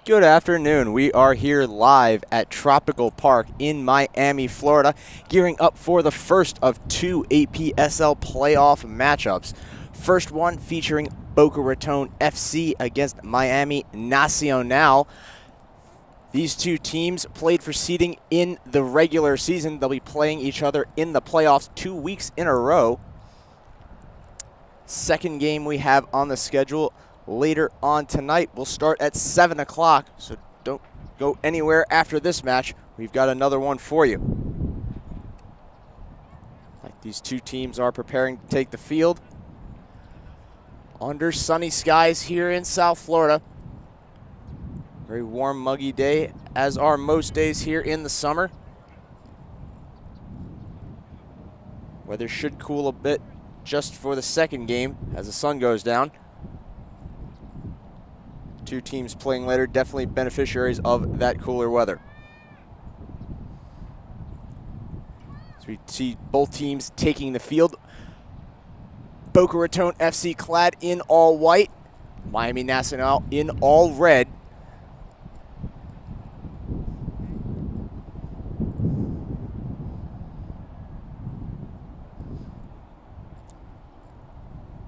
Good afternoon. We are here live at Tropical Park in Miami, Florida, gearing up for the first of two APSL playoff matchups. First one featuring Boca Raton FC against Miami Nacional. These two teams played for seeding in the regular season. They'll be playing each other in the playoffs 2 weeks in a row. Second game we have on the schedule later on tonight. We'll start at 7 o'clock, so don't go anywhere after this match. We've got another one for you. Like these two teams are preparing to take the field under sunny skies here in South Florida. Very warm, muggy day, as are most days here in the summer. Weather should cool a bit just for the second game as the sun goes down. Two teams playing later, definitely beneficiaries of that cooler weather. So we see both teams taking the field. Boca Raton FC clad in all white, Miami Nacional in all red.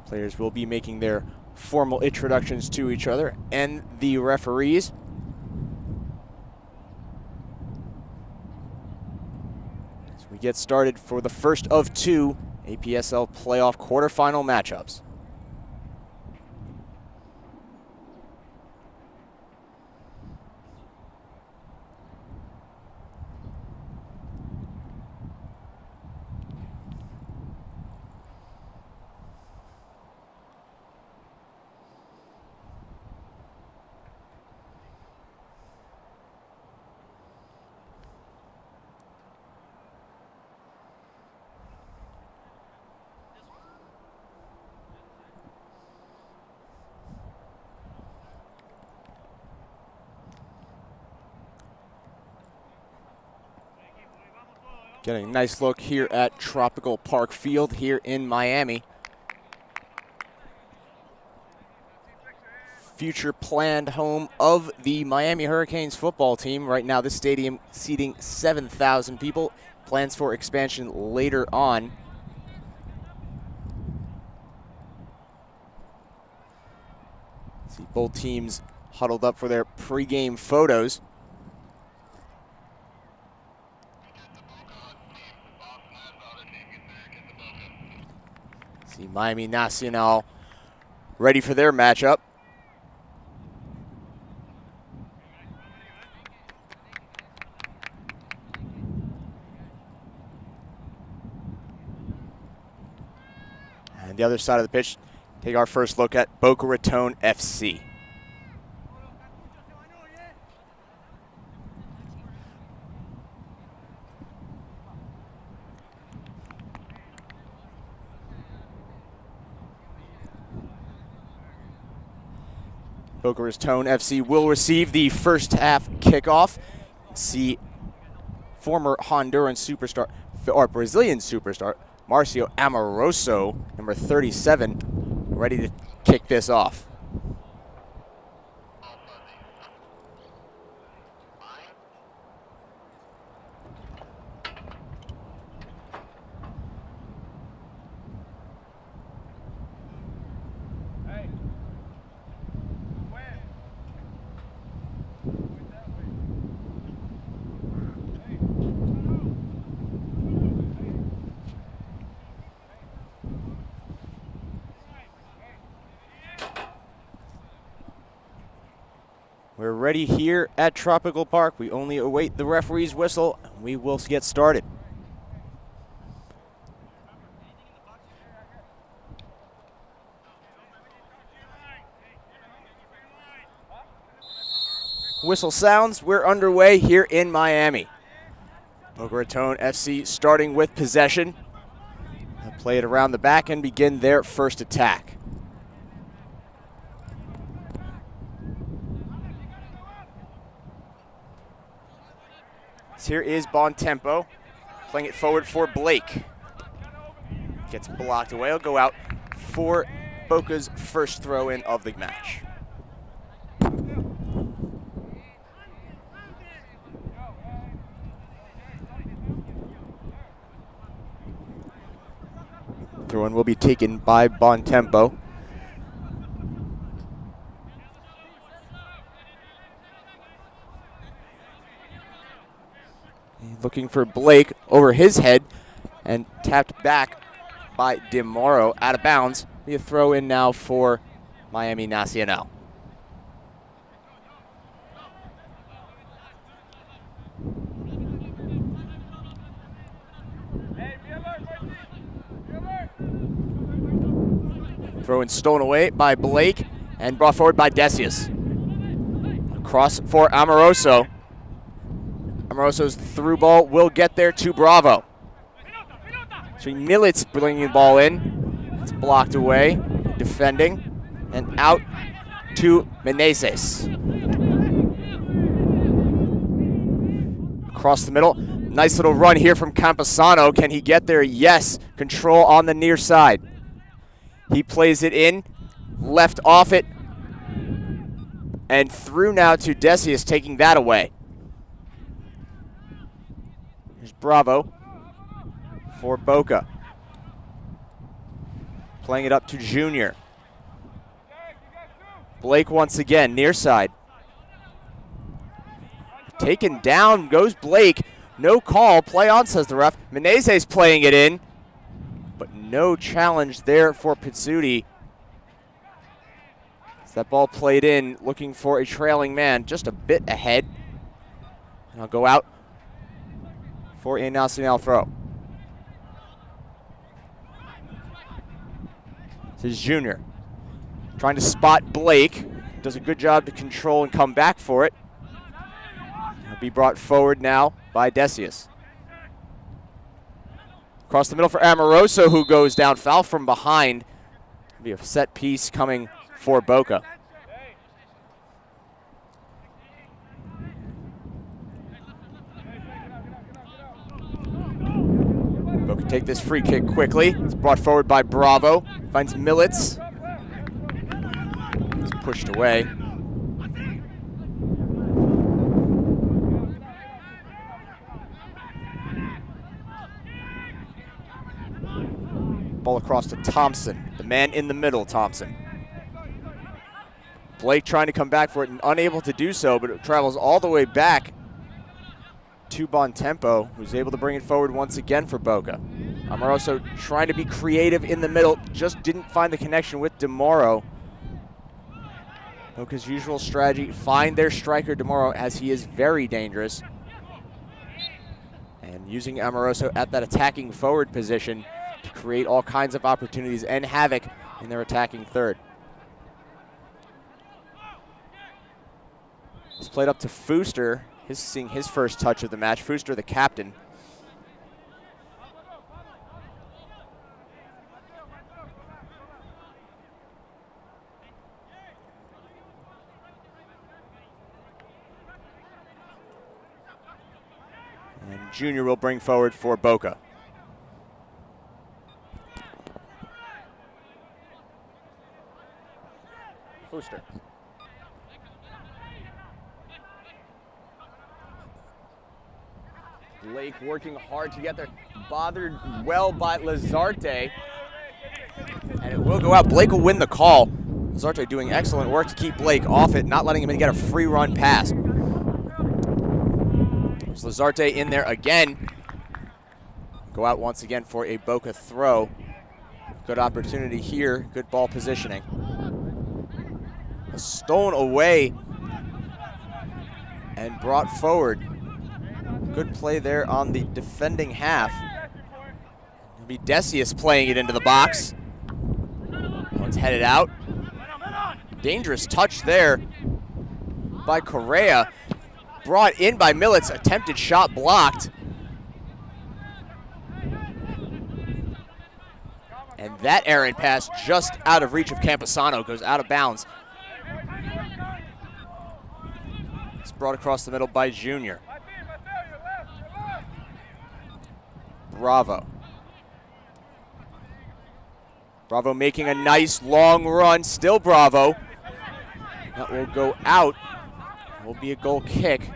Players will be making their formal introductions to each other and the referees. So we get started for the first of two APSL playoff quarterfinal matchups. Getting a nice look here at Tropical Park Field here in Miami. Future planned home of the Miami Hurricanes football team. Right now, this stadium seating 7,000 people. Plans for expansion later on. See both teams huddled up for their pregame photos. See Miami Nacional ready for their matchup. And the other side of the pitch, take our first look at Boca Raton FC. Boca Raton FC will receive the first half kickoff. See former Honduran superstar, or Brazilian superstar, Marcio Amoroso, number 37, ready to kick this off. We're ready here at Tropical Park. We only await the referee's whistle. We will get started. Whistle sounds. We're underway here in Miami. Boca Raton FC starting with possession. They'll play it around the back and begin their first attack. Here is Bon Tempo, playing it forward for Blake. Gets blocked away. He'll go out for Boca's first throw-in of the match. throw-in will be taken by Bontempo. Looking for Blake over his head and tapped back by DeMauro out of bounds. Be a throw in now for Miami Nacional. Throw in stolen away by Blake and brought forward by Decius. Cross for Amoroso. Amoroso's through ball will get there to Bravo. So Militz bringing the ball in. It's blocked away, defending, and out to Meneses. Across the middle, nice little run here from Campesano. Can he get there? Yes, control on the near side. He plays it in, left off it, and through now to Decius, taking that away. Here's Bravo for Boca. Playing it up to Junior. Blake once again, near side. Taken down goes Blake. No call, play on, says the ref. Meneses playing it in, but no challenge there for Pizzuti. As that ball played in, looking for a trailing man, just a bit ahead. And I'll go out for a Nacional throw. This is Junior. Trying to spot Blake. Does a good job to control and come back for it. He'll be brought forward now by Decius. Across the middle for Amoroso, who goes down. Foul from behind. It'll be a set piece coming for Boca. Boca take this free kick quickly. It's brought forward by Bravo. Finds Militz. It's pushed away. Ball across to Thompson. The man in the middle, Thompson. Blake trying to come back for it and unable to do so, but it travels all the way back to Bontempo, who's able to bring it forward once again for Boca. Amoroso trying to be creative in the middle, just didn't find the connection with DeMauro. Boca's usual strategy, find their striker DeMauro, as he is very dangerous. And using Amoroso at that attacking forward position to create all kinds of opportunities and havoc in their attacking third. It's played up to Fuster. He's seeing his first touch of the match. Fuster, the captain. And Junior will bring forward for Boca. Fuster. Blake working hard to get there, bothered well by Lazarte, and it will go out. Blake will win the call. Lazarte doing excellent work to keep Blake off it, not letting him get a free run pass. There's Lazarte in there again. Go out once again for a Boca throw. Good opportunity here, good ball positioning. Stolen away and brought forward. Good play there on the defending half. It'll be Decius playing it into the box. It's headed out. Dangerous touch there by Correa. Brought in by Militz. Attempted shot blocked. And that errant pass just out of reach of Campesano goes out of bounds. It's brought across the middle by Junior. Bravo. Bravo making a nice long run. Still Bravo. That will go out. Will be a goal kick.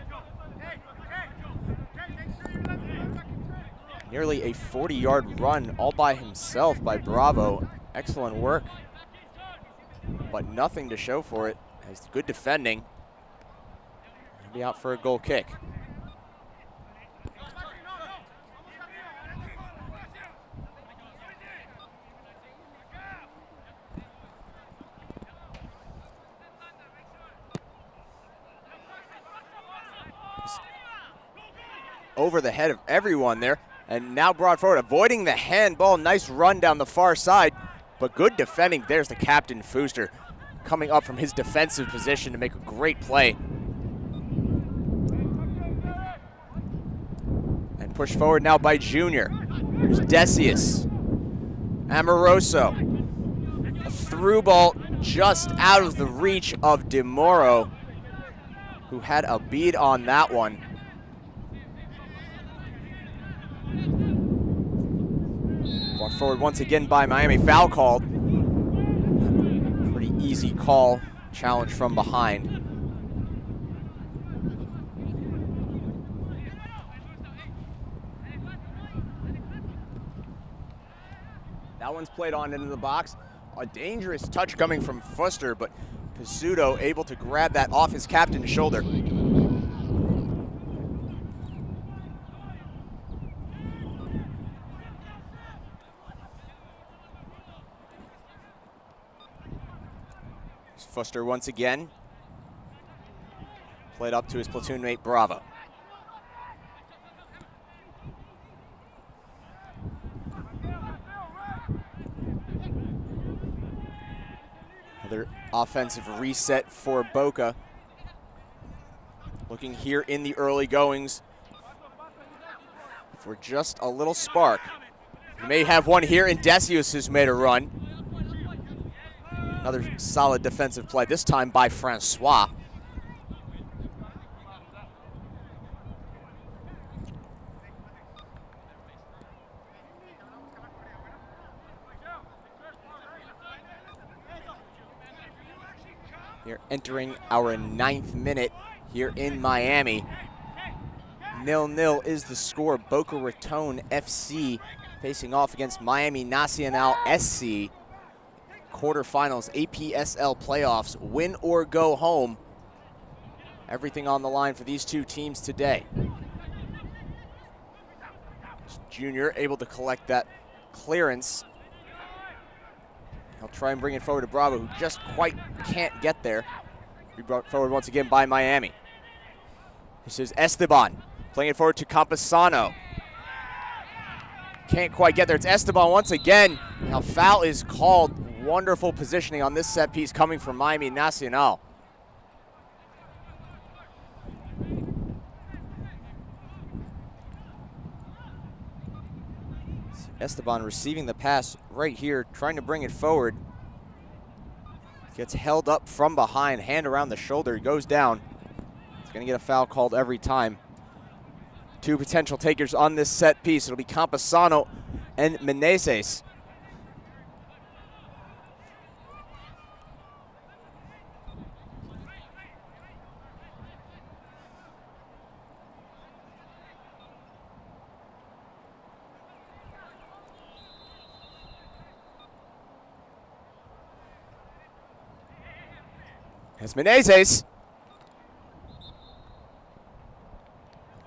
Nearly a 40-yard run all by himself by Bravo. Excellent work, but nothing to show for it. Has good defending. He'll be out for a goal kick. Over the head of everyone there, and now brought forward, avoiding the handball. Nice run down the far side, but good defending. There's the captain, Fooster, coming up from his defensive position to make a great play. And pushed forward now by Junior. Here's Decius. Amoroso. A through ball just out of the reach of DeMoro, who had a bead on that one. Brought forward once again by Miami. Foul called. Pretty easy call. Challenge from behind. That one's played on into the box. A dangerous touch coming from Fuster, but Pizzuto able to grab that off his captain's shoulder. Fuster once again. Played up to his platoon mate, Bravo. Another offensive reset for Boca. Looking here in the early goings for just a little spark. We may have one here, and Decius has made a run. Another solid defensive play, this time by Francois. Here entering our 9th minute here in Miami. 0-0 is the score. Boca Raton FC facing off against Miami Nacional SC. Quarterfinals, APSL playoffs, win or go home. Everything on the line for these two teams today. Junior able to collect that clearance. He'll try and bring it forward to Bravo, who just quite can't get there. Be brought forward once again by Miami. This is Esteban playing it forward to Campesano. Can't quite get there. It's Esteban once again. Now foul is called. Wonderful positioning on this set piece coming from Miami Nacional. Esteban receiving the pass right here, trying to bring it forward. Gets held up from behind, hand around the shoulder, goes down. He's going to get a foul called every time. Two potential takers on this set piece. It'll be Campesano and Meneses. As Meneses.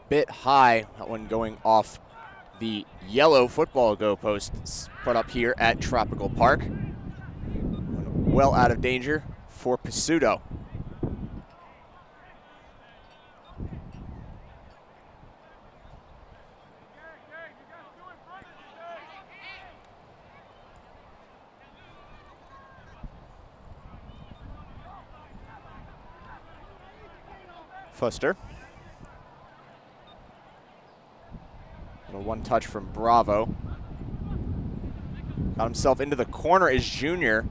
Bit high, that one going off the yellow football goalpost put up here at Tropical Park. Well out of danger for Pizzuto. Fuster. A one touch from Bravo. Got himself into the corner is Junior.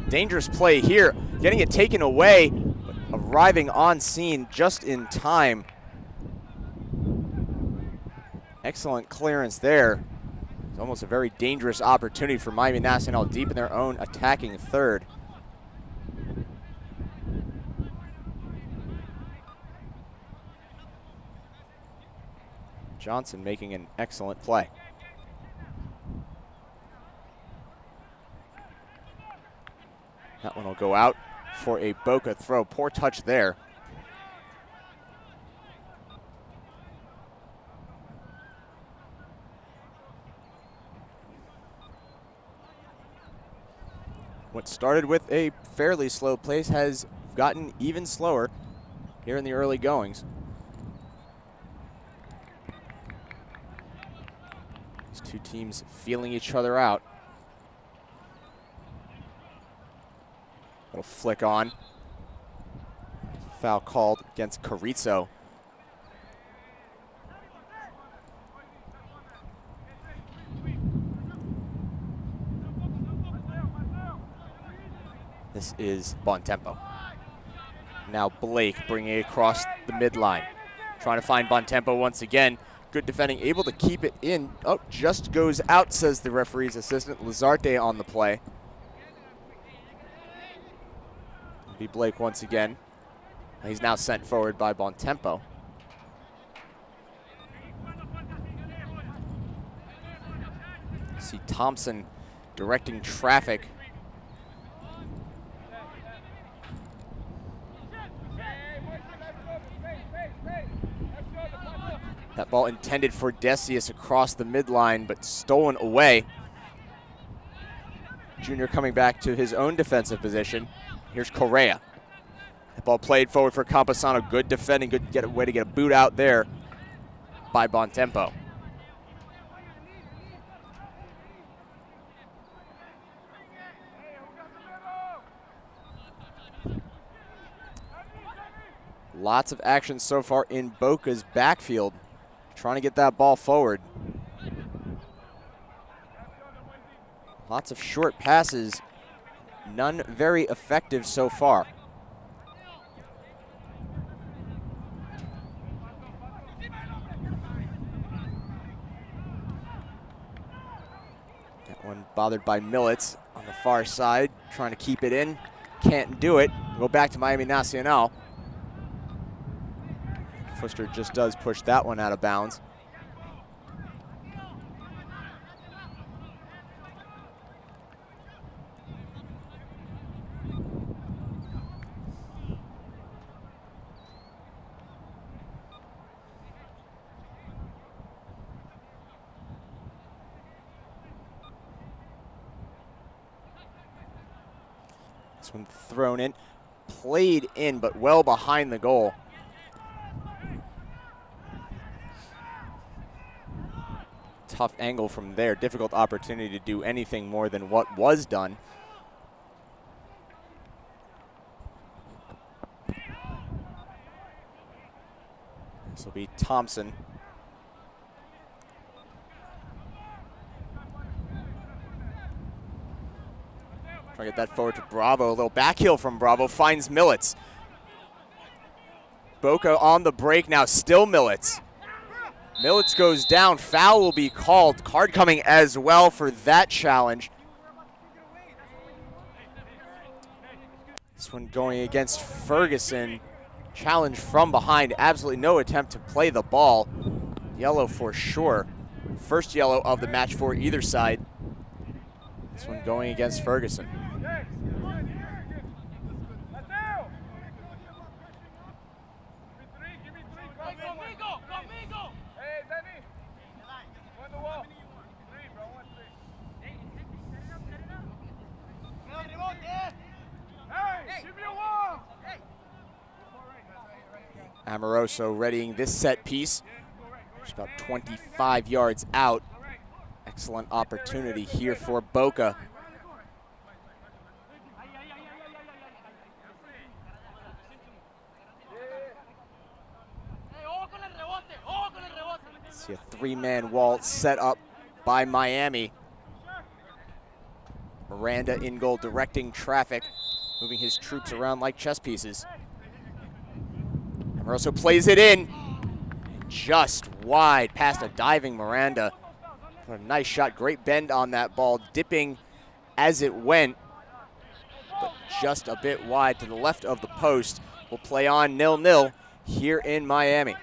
Dangerous play here. Getting it taken away, but arriving on scene just in time. Excellent clearance there. It's almost a very dangerous opportunity for Miami Nacional deep in their own attacking third. Johnson making an excellent play. That one will go out for a Boca throw. Poor touch there. What started with a fairly slow pace has gotten even slower here in the early goings. These two teams feeling each other out. Little flick on. Foul called against Carrizo. This is Bontempo. Now Blake bringing it across the midline. Trying to find Bontempo once again. Good defending, able to keep it in. Oh, just goes out, says the referee's assistant. Lazarte on the play. It'll be Blake once again. He's now sent forward by Bontempo. See Thompson directing traffic. That ball intended for Decius across the midline, but stolen away. Junior coming back to his own defensive position. Here's Correa. The ball played forward for Campesano. Good defending, good way to get a boot out there by Bontempo. Lots of action so far in Boca's backfield, trying to get that ball forward. Lots of short passes, none very effective so far. That one bothered by Millets on the far side, trying to keep it in. Can't do it. Go back to Miami Nacional. Fuster just does push that one out of bounds. This one thrown in, played in, but well behind the goal. Tough angle from there. Difficult opportunity to do anything more than what was done. This will be Thompson. Trying to get that forward to Bravo. A little back heel from Bravo. Finds Millets. Boca on the break now. Still Millets. Millets goes down. Foul will be called. Card coming as well for that challenge. This one going against Ferguson. Challenge from behind. Absolutely no attempt to play the ball. Yellow for sure. First yellow of the match for either side. This one going against Ferguson. Amoroso readying this set piece. Just about 25 yards out. Excellent opportunity here for Boca. See a three-man wall set up by Miami. Miranda in goal directing traffic, moving his troops around like chess pieces. Amoroso plays it in, just wide past a diving Miranda. What a nice shot, great bend on that ball, dipping as it went, but just a bit wide to the left of the post. Will play on 0-0 here in Miami.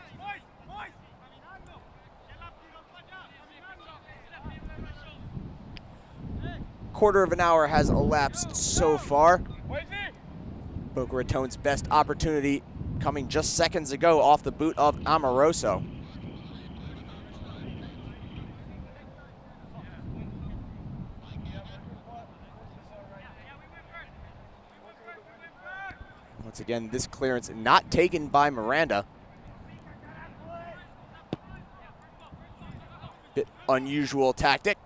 quarter of an hour has elapsed so far. Boca Raton's best opportunity coming just seconds ago off the boot of Amoroso. Once again, this clearance not taken by Miranda. Bit unusual tactic.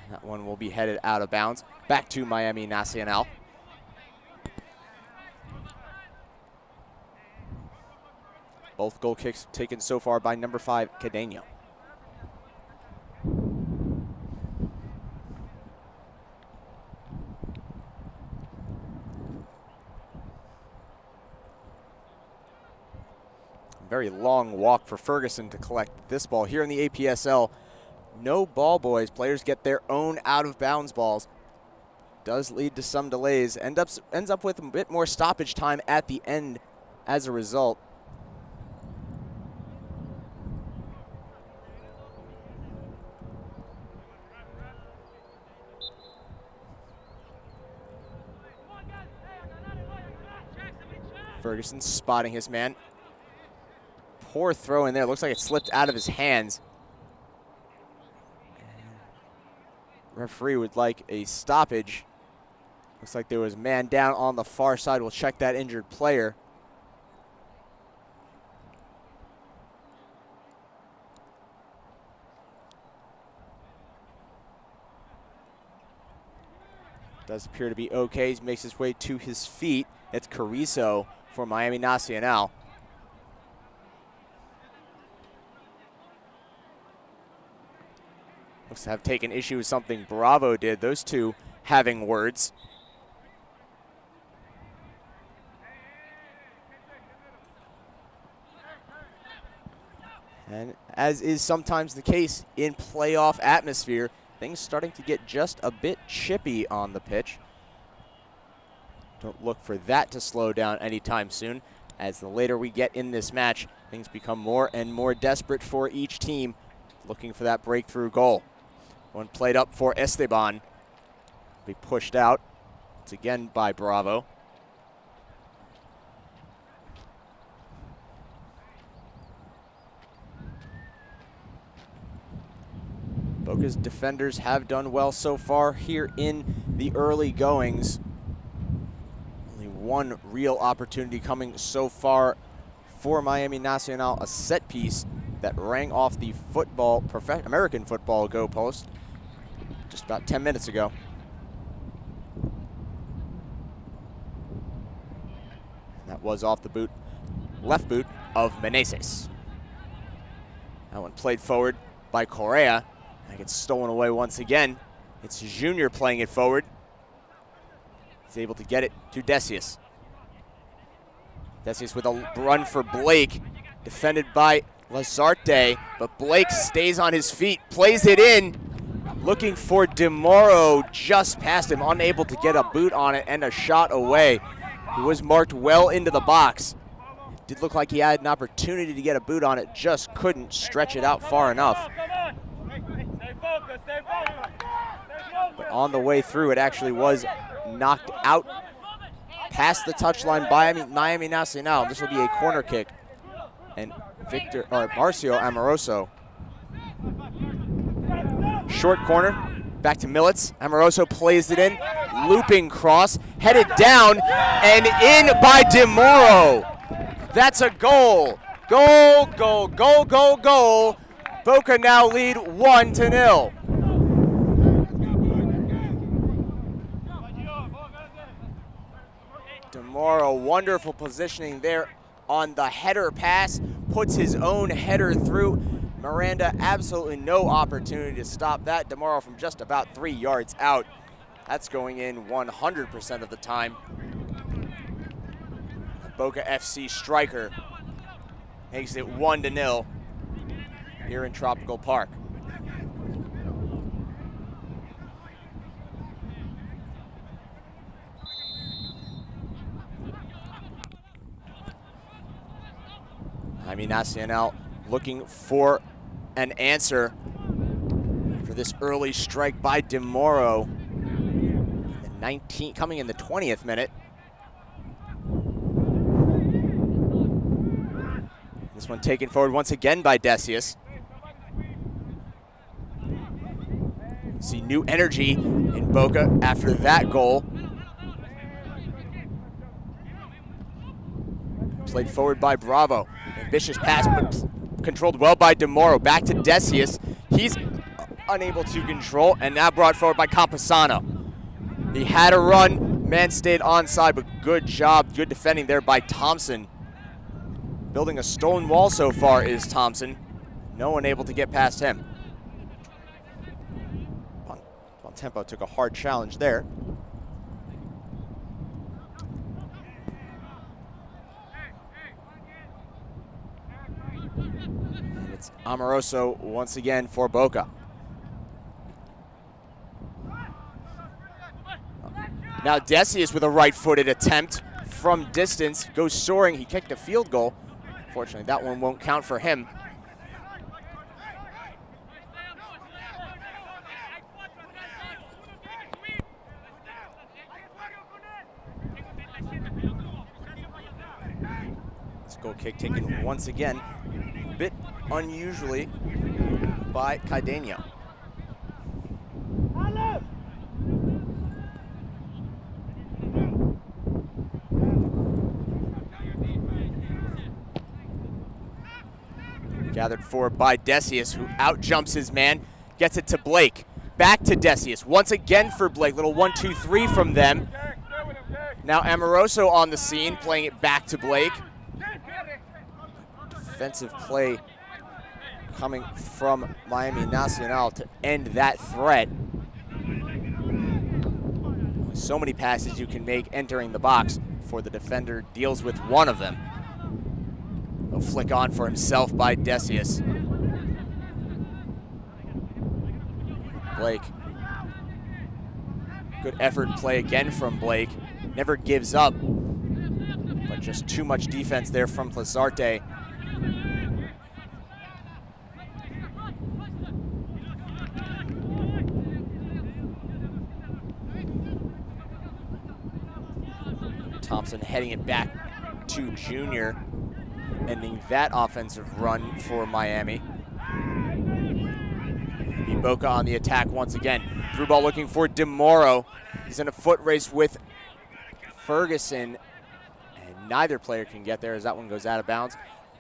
That one will be headed out of bounds. Back to Miami Nacional. Both goal kicks taken so far by number 5, Cadena. Very long walk for Ferguson to collect this ball. Here in the APSL, no ball boys. Players get their own out-of-bounds balls. Does lead to some delays. Ends up with a bit more stoppage time at the end as a result. Ferguson spotting his man. Poor throw in there. Looks like it slipped out of his hands. Referee would like a stoppage. Looks like there was a man down on the far side. We'll check that injured player. Does appear to be okay. He makes his way to his feet. It's Carrizo for Miami Nacional. Looks to have taken issue with something Bravo did. Those two having words. And as is sometimes the case in playoff atmosphere, things starting to get just a bit chippy on the pitch. Don't look for that to slow down anytime soon. As the later we get in this match, things become more and more desperate for each team, looking for that breakthrough goal. One played up for Esteban. Be pushed out. It's again by Bravo. Boca's defenders have done well so far here in the early goings. Only one real opportunity coming so far for Miami Nacional, a set piece that rang off the American football goal post just about 10 minutes ago. That was off the boot, left boot of Meneses. That one played forward by Correa. That gets stolen away once again. It's Junior playing it forward. He's able to get it to Decius. Decius with a run for Blake, defended by Lazarte, but Blake stays on his feet, plays it in, looking for DeMoro just past him, unable to get a boot on it and a shot away. He was marked well into the box. It did look like he had an opportunity to get a boot on it, just couldn't stretch it out far enough. But on the way through, it actually was knocked out past the touchline by Miami Nacional. This will be a corner kick. And Marcio Amoroso. Short corner, back to Millets. Amoroso plays it in, looping cross, headed down, and in by DeMoro. That's a goal. Goal, goal, goal, goal, goal. Boca now lead 1-0. DeMoro, wonderful positioning there on the header pass, puts his own header through. Miranda, absolutely no opportunity to stop that. DeMoro from just about 3 yards out. That's going in 100% of the time. The Boca FC striker makes it 1-0 here in Tropical Park. Miami Nacional looking for an answer after this early strike by DeMoro. Coming in the 20th minute. This one taken forward once again by Decius. See new energy in Boca after that goal. Played forward by Bravo. Ambitious pass, but controlled well by DeMoro. Back to Decius. He's unable to control, and now brought forward by Camposano. He had a run, man stayed onside, but good job, good defending there by Thompson. Building a stone wall so far is Thompson. No one able to get past him. Tempo took a hard challenge there. And it's Amoroso once again for Boca. Now Decius with a right-footed attempt from distance, goes soaring. He kicked a field goal. Fortunately, that one won't count for him. Goal kick taken once again, a bit unusually by Cardenio. Gathered forward by Decius, who outjumps his man, gets it to Blake. Back to Decius, once again for Blake. Little 1-2-3 from them. Now Amoroso on the scene, playing it back to Blake. Defensive play coming from Miami Nacional to end that threat. So many passes you can make entering the box before the defender deals with one of them. A flick on for himself by Decius. Blake. Good effort play again from Blake. Never gives up, but just too much defense there from Plazarte. Thompson heading it back to Junior, ending that offensive run for Miami. Boca on the attack once again. Through ball looking for DeMoro. He's in a foot race with Ferguson, and neither player can get there as that one goes out of bounds.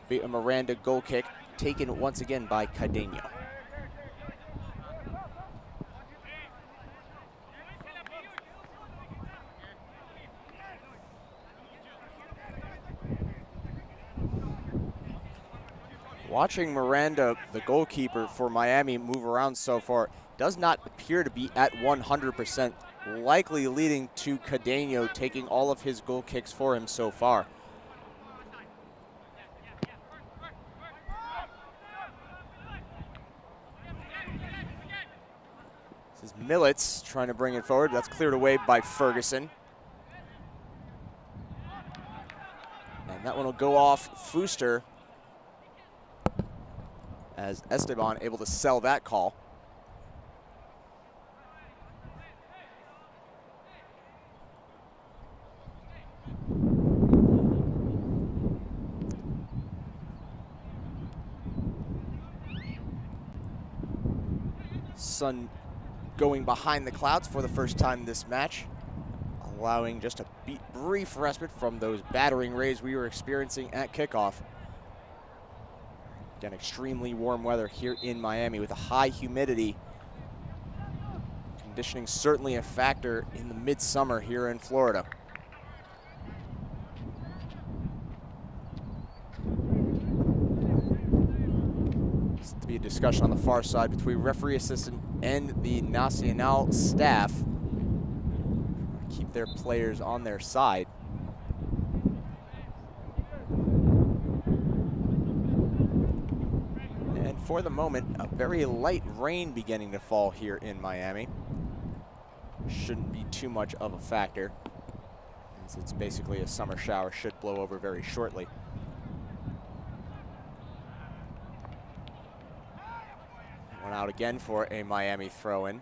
Be a Miranda goal kick taken once again by Cardenio. Watching Miranda, the goalkeeper for Miami, move around so far, does not appear to be at 100%, likely leading to Cardenio taking all of his goal kicks for him so far. This is Millets trying to bring it forward. That's cleared away by Ferguson. And that one will go off Fuster, as Esteban able to sell that call. Sun going behind the clouds for the first time this match, allowing just a brief respite from those battering rays we were experiencing at kickoff. Again, extremely warm weather here in Miami with a high humidity. Conditioning certainly a factor in the midsummer here in Florida. This to be a discussion on the far side between referee assistant and the Nacional staff. Keep their players on their side. For the moment, a very light rain beginning to fall here in Miami. Shouldn't be too much of a factor, since it's basically a summer shower, should blow over very shortly. One Out again for a Miami throw-in.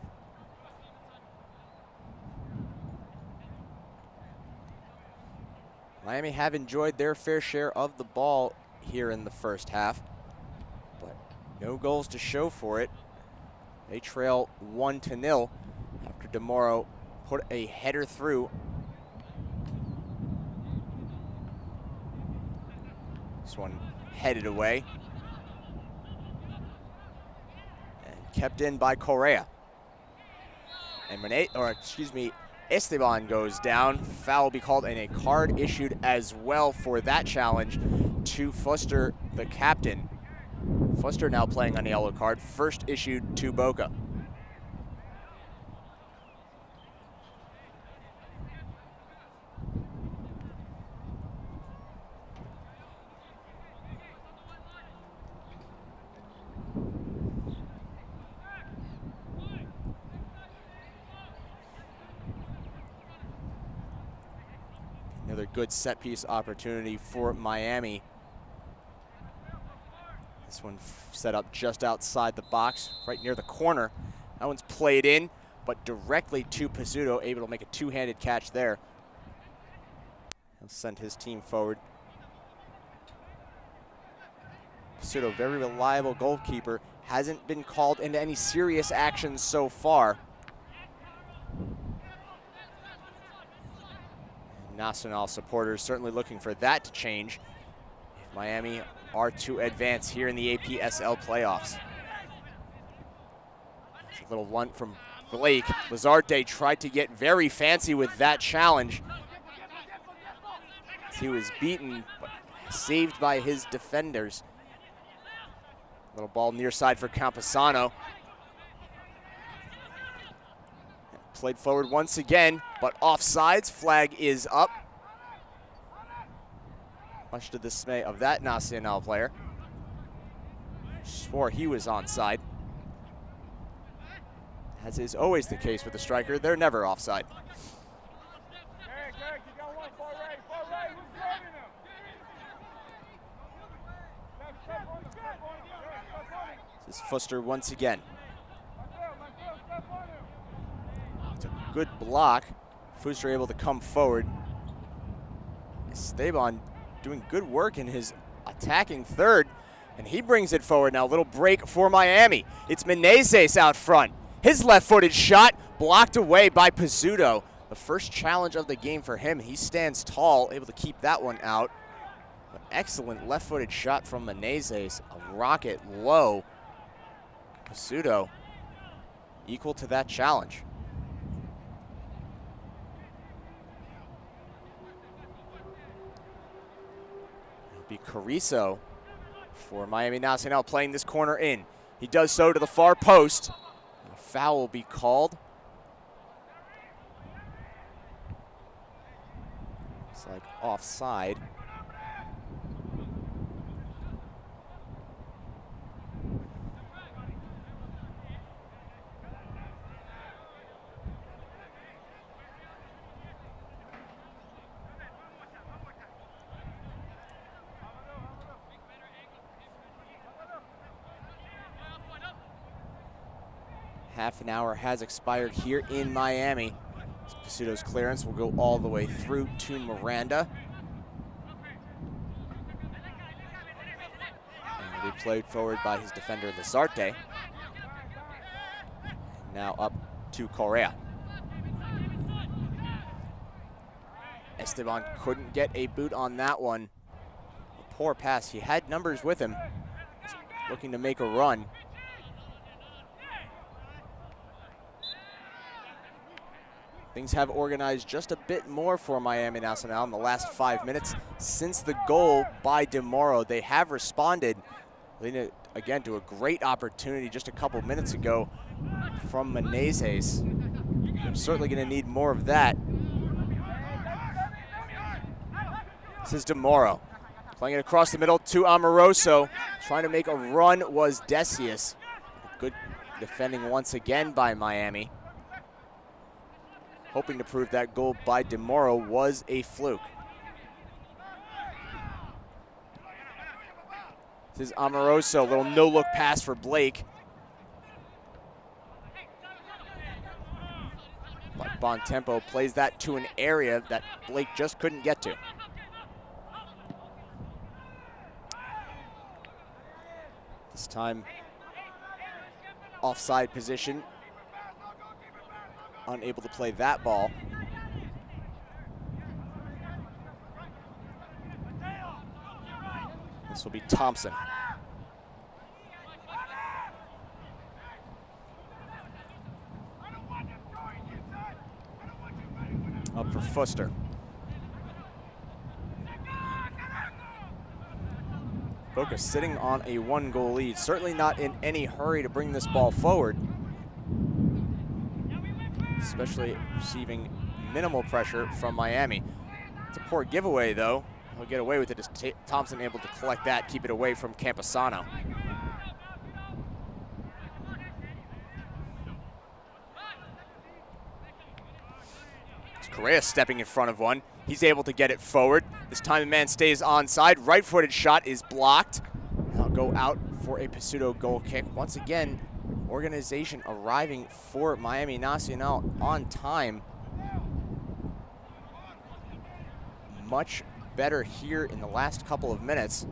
Miami have enjoyed their fair share of the ball here in the first half, but no goals to show for it. They trail 1-0 after DeMoro put a header through. This one headed away and kept in by Correa. And Esteban goes down. Foul will be called and a card issued as well for that challenge to Fuster, the captain. Fuster now playing on a yellow card, first issued to Boca. Another good set piece opportunity for Miami. This one set up just outside the box, right near the corner. That one's played in, but directly to Pizzuto, able to make a two-handed catch there. He'll send his team forward. Pizzuto, very reliable goalkeeper, hasn't been called into any serious action so far. Nacional supporters certainly looking for that to change if Miami are to advance here in the APSL playoffs. A little lunt from Blake. Lazarte tried to get very fancy with that challenge. He was beaten, but saved by his defenders. Little ball near side for Camposano. Played forward once again, but offsides. Flag is up. Much to the dismay of that Nacional player. Swore he was onside. As is always the case with the striker, they're never offside. This is Fuster once again. Good block. Fuster able to come forward. Esteban doing good work in his attacking third, and he brings it forward now. Little break for Miami. It's Menezes out front. His left-footed shot blocked away by Pizzuto. The first challenge of the game for him. He stands tall, able to keep that one out. But excellent left-footed shot from Menezes. A rocket low. Pizzuto equal to that challenge. Be Carrizo for Miami Nacional playing this corner in. He does so to the far post. A foul will be called. It's like offside. Half an hour has expired here in Miami. Pizzuto's clearance will go all the way through to Miranda. And will be played forward by his defender, Lazarte. Now up to Correa. Esteban couldn't get a boot on that one. A poor pass. He had numbers with him. Looking to make a run. Things have organized just a bit more for Miami Nacional in the last 5 minutes. Since the goal by DeMoro, they have responded, leading again to a great opportunity just a couple minutes ago from Menezes. They're certainly going to need more of that. This is DeMoro, playing it across the middle to Amoroso. Trying to make a run was Decius. Good defending once again by Miami. Hoping to prove that goal by DeMoro was a fluke. This is Amoroso, a little no-look pass for Blake. Bontempo plays that to an area that Blake just couldn't get to. This time, offside position, unable to play that ball. This will be Thompson. Up for Fuster. Boca sitting on a 1-goal lead. Certainly not in any hurry to bring this ball forward, especially receiving minimal pressure from Miami. It's a poor giveaway, though. He'll get away with it as Thompson able to collect that, keep it away from Campusano. Correa stepping in front of one. He's able to get it forward. This time the man stays onside. Right-footed shot is blocked. I'll go out for a Pizzuto goal kick. Once again, organization arriving for Miami Nacional on time. Much better here in the last couple of minutes.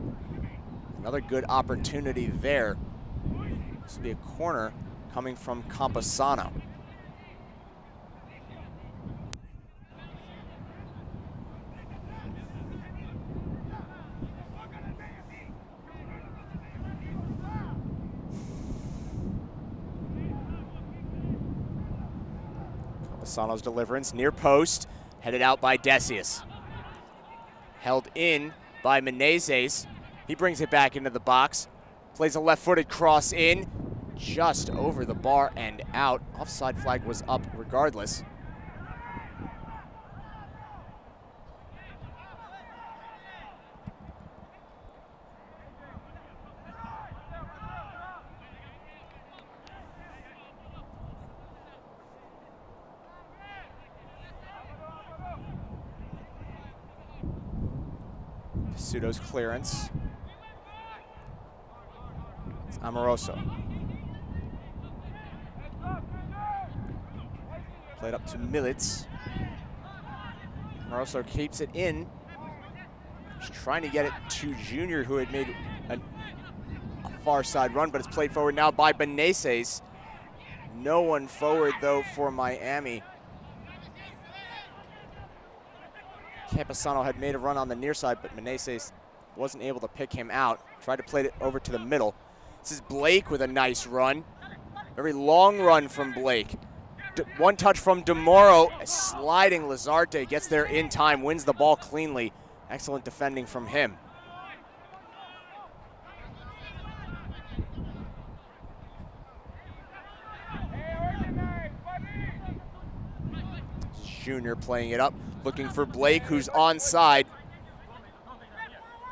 Another good opportunity there. This will be a corner coming from Campusano. Campusano's deliverance near post, headed out by Decius. Held in by Menezes. He brings it back into the box. Plays a left-footed cross in, just over the bar and out. Offside flag was up regardless. Pizzuto's clearance. It's Amoroso. Played up to Militz. Amoroso keeps it in. Just trying to get it to Junior, who had made a far side run, but it's played forward now by Benaces. No one forward, though, for Miami. Campusano had made a run on the near side, but Menezes wasn't able to pick him out. Tried to play it over to the middle. This is Blake with a nice run. Very long run from Blake. One touch from DeMoro. Sliding Lazarte gets there in time, wins the ball cleanly. Excellent defending from him. Junior playing it up, looking for Blake, who's onside.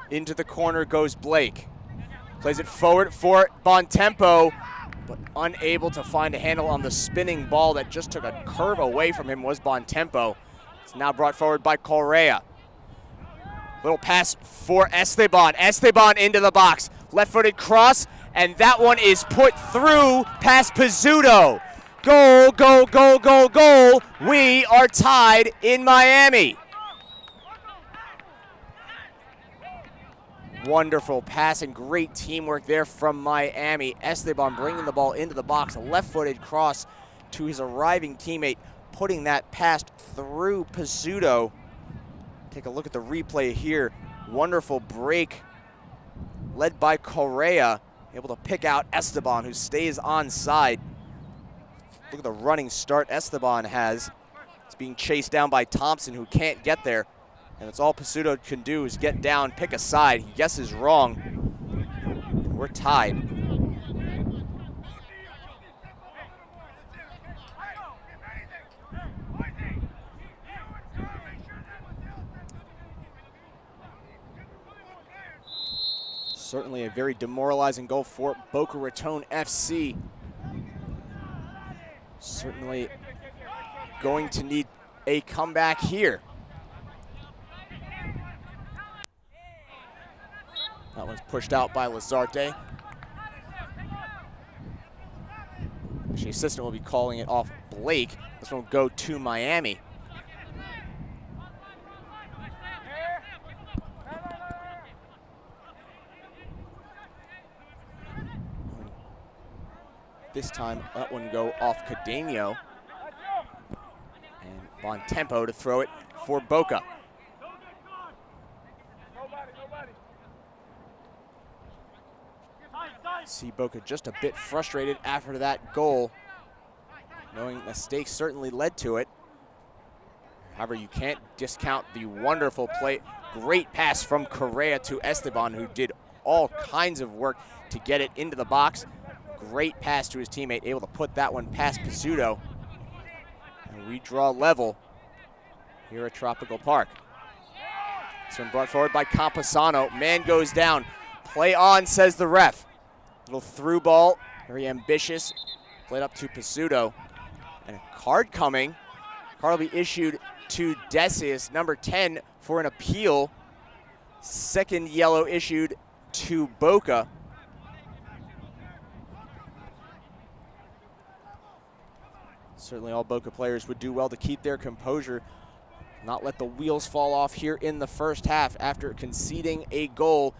Into the corner goes Blake. Plays it forward for Bontempo, but unable to find a handle on the spinning ball that just took a curve away from him was Bontempo. It's now brought forward by Correa. Little pass for Esteban. Esteban into the box. Left-footed cross, and that one is put through past Pizzuto. Goal, goal, goal, goal, goal. We are tied in Miami. Wonderful pass and great teamwork there from Miami. Esteban bringing the ball into the box. A left-footed cross to his arriving teammate, putting that pass through Pizzuto. Take a look at the replay here. Wonderful break led by Correa. Able to pick out Esteban, who stays onside. Look at the running start Esteban has. It's being chased down by Thompson, who can't get there. And it's all Pizzuto can do is get down, pick a side. He guesses wrong. We're tied. Certainly a very demoralizing goal for Boca Raton FC. Certainly going to need a comeback here. That one's pushed out by Lazarte. The assistant will be calling it off Blake. This one will go to Miami. This time, that one go off Cadeno. And Bontempo to throw it for Boca. See Boca just a bit frustrated after that goal, knowing mistakes certainly led to it. However, you can't discount the wonderful play. Great pass from Correa to Esteban, who did all kinds of work to get it into the box. Great pass to his teammate, able to put that one past Pizzuto. And we draw level here at Tropical Park. This one brought forward by Campesano. Man goes down. Play on, says the ref. Little through ball, very ambitious. Played up to Pizzuto. And a card coming. Card will be issued to Decius, number 10, for an appeal. Second yellow issued to Boca. Certainly all Boca players would do well to keep their composure, not let the wheels fall off here in the first half after conceding a goal.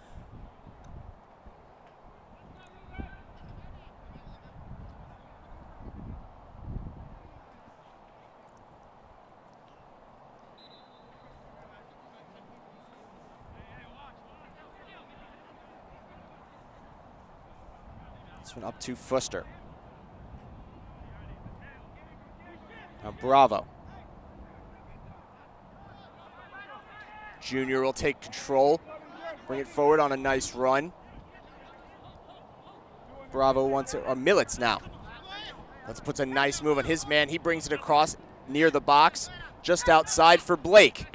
This one up to Fuster. Now Bravo. Junior will take control, bring it forward on a nice run. Bravo wants it, or Millets now. Let's puts a nice move on his man. He brings it across near the box, just outside for Blake.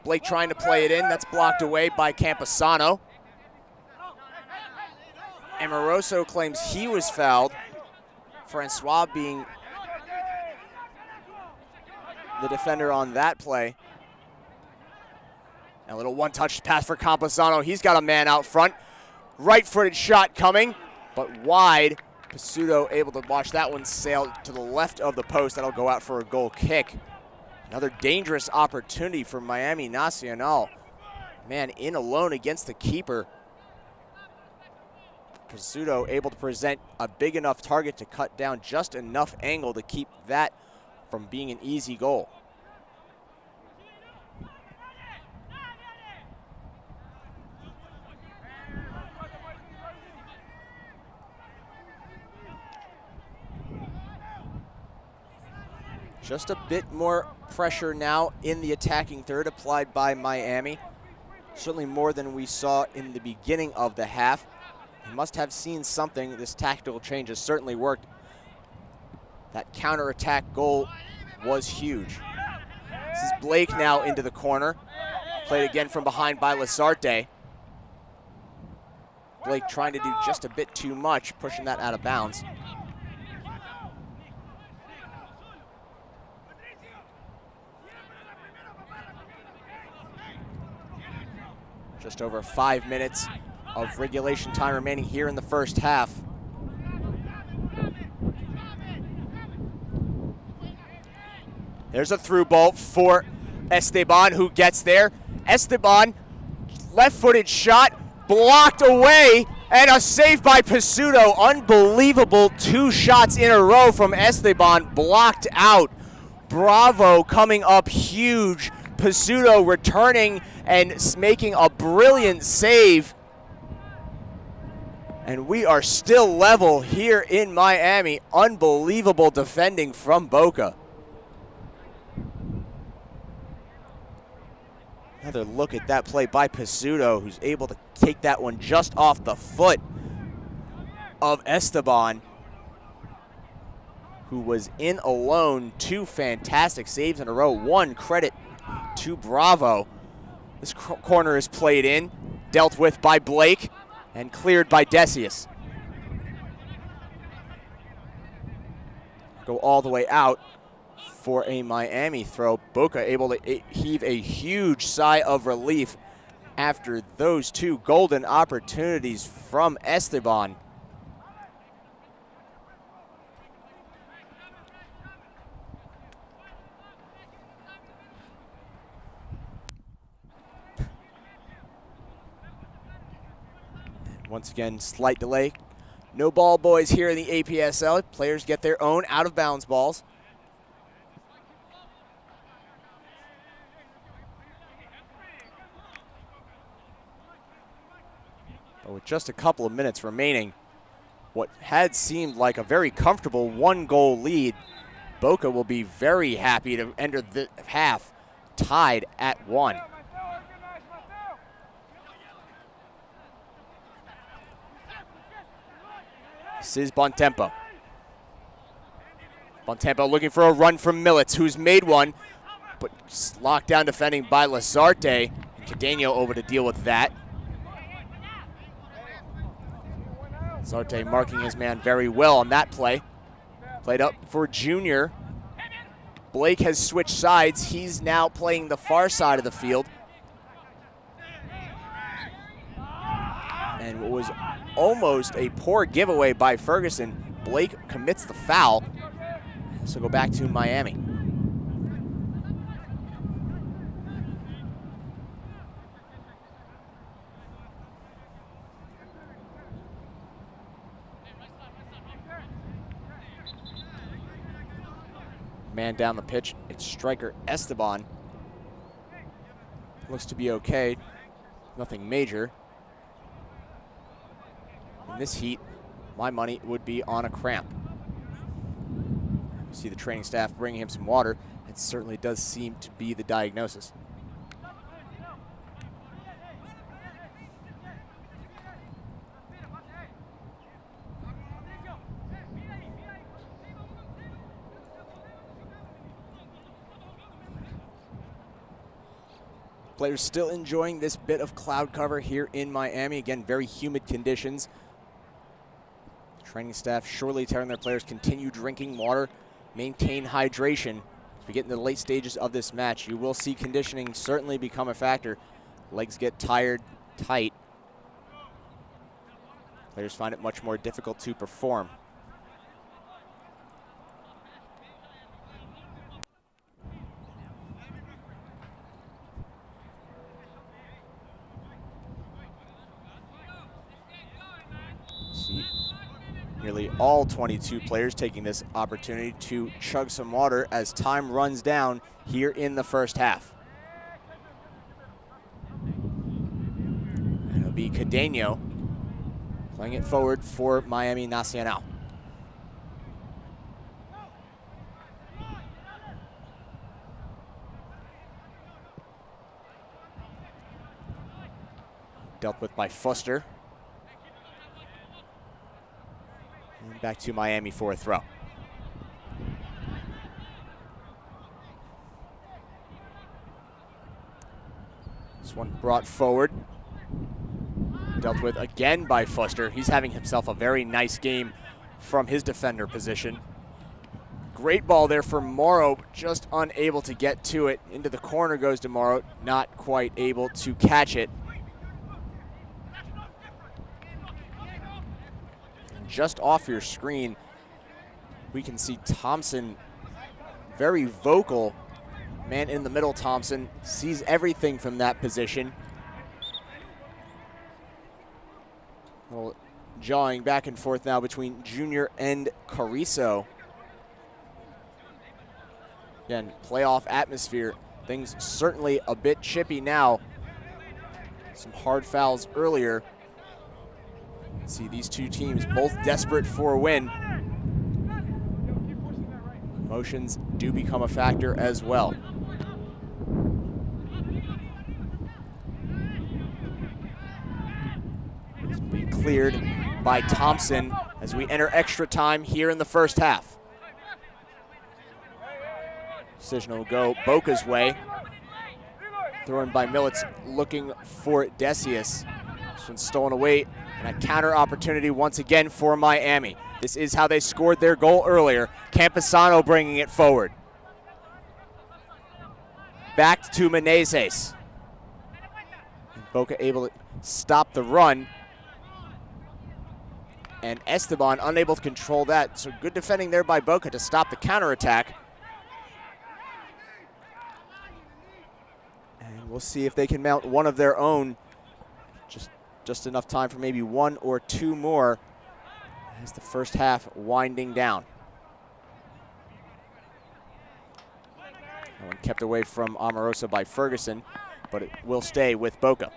Blake trying to play it in, that's blocked away by Campesano. Amoroso claims he was fouled. Francois being the defender on that play. A little one-touch pass for Campesano. He's got a man out front. Right-footed shot coming, but wide. Pizzuto able to watch that one sail to the left of the post. That'll go out for a goal kick. Another dangerous opportunity for Miami Nacional. Man in alone against the keeper. Pizzuto able to present a big enough target to cut down just enough angle to keep that from being an easy goal. Just a bit more pressure now in the attacking third applied by Miami. Certainly more than we saw in the beginning of the half. He must have seen something. This tactical change has certainly worked. That counterattack goal was huge. This is Blake now into the corner. Played again from behind by Lazarte. Blake trying to do just a bit too much, pushing that out of bounds. Just over 5 minutes of regulation time remaining here in the first half. There's a through ball for Esteban, who gets there. Esteban, left-footed shot, blocked away, and a save by Pizzuto. Unbelievable, 2 shots in a row from Esteban, blocked out. Bravo coming up huge. Pizzuto returning and making a brilliant save. And we are still level here in Miami. Unbelievable defending from Boca. Another look at that play by Pizzuto, who's able to take that one just off the foot of Esteban, who was in alone. 2 fantastic saves in a row. 1 credit to Bravo. This corner is played in, dealt with by Blake, and cleared by Decius. Go all the way out for a Miami throw. Boca able to heave a huge sigh of relief after those 2 golden opportunities from Esteban. Once again, slight delay. No ball boys here in the APSL. Players get their own out-of-bounds balls. But with just a couple of minutes remaining, what had seemed like a very comfortable one-goal lead, Boca will be very happy to enter the half tied at 1. This is Bontempo. Bontempo looking for a run from Militz, who's made one, but locked down defending by Lazarte. Cadeno over to deal with that. Lazarte marking his man very well on that play. Played up for Junior. Blake has switched sides. He's now playing the far side of the field. And what was almost a poor giveaway by Ferguson, Blake commits the foul. So go back to Miami. Man down the pitch, it's striker Esteban. Looks to be okay, nothing major. In this heat, my money would be on a cramp. See the training staff bringing him some water. It certainly does seem to be the diagnosis. Players still enjoying this bit of cloud cover here in Miami. Again, very humid conditions. Training staff surely telling their players continue drinking water, maintain hydration. As we get into the late stages of this match, you will see conditioning certainly become a factor. Legs get tired, tight. Players find it much more difficult to perform. Nearly all 22 players taking this opportunity to chug some water as time runs down here in the first half. It'll be Cadeno playing it forward for Miami Nacional. Dealt with by Fuster. And back to Miami for a throw. This one brought forward. Dealt with again by Fuster. He's having himself a very nice game from his defender position. Great ball there for Morrow, just unable to get to it. Into the corner goes to Morrow, not quite able to catch it. Just off your screen, we can see Thompson, very vocal. Man in the middle, Thompson, sees everything from that position. Well, jawing back and forth now between Junior and Carrizo. Again, playoff atmosphere. Things certainly a bit chippy now. Some hard fouls earlier. See these two teams both desperate for a win. Emotions do become a factor as well. This will be cleared by Thompson as we enter extra time here in the first half. Decision will go Boca's way. Thrown by Militz, looking for Decius. This one's stolen away. And a counter opportunity once again for Miami. This is how they scored their goal earlier. Camposano bringing it forward. Back to Menezes. Boca able to stop the run. And Esteban unable to control that. So good defending there by Boca to stop the counterattack. And we'll see if they can mount one of their own. Just Just enough time for maybe one or two more as the first half winding down. That one kept away from Omarosa by Ferguson, but it will stay with Boca.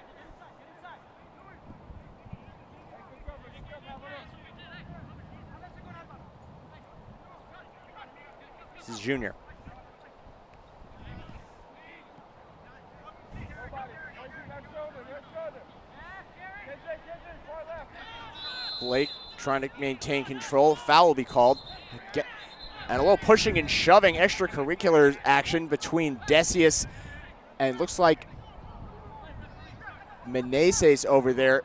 This is Junior. Blake trying to maintain control. Foul will be called. And a little pushing and shoving extracurricular action between Decius and it looks like Meneses over there.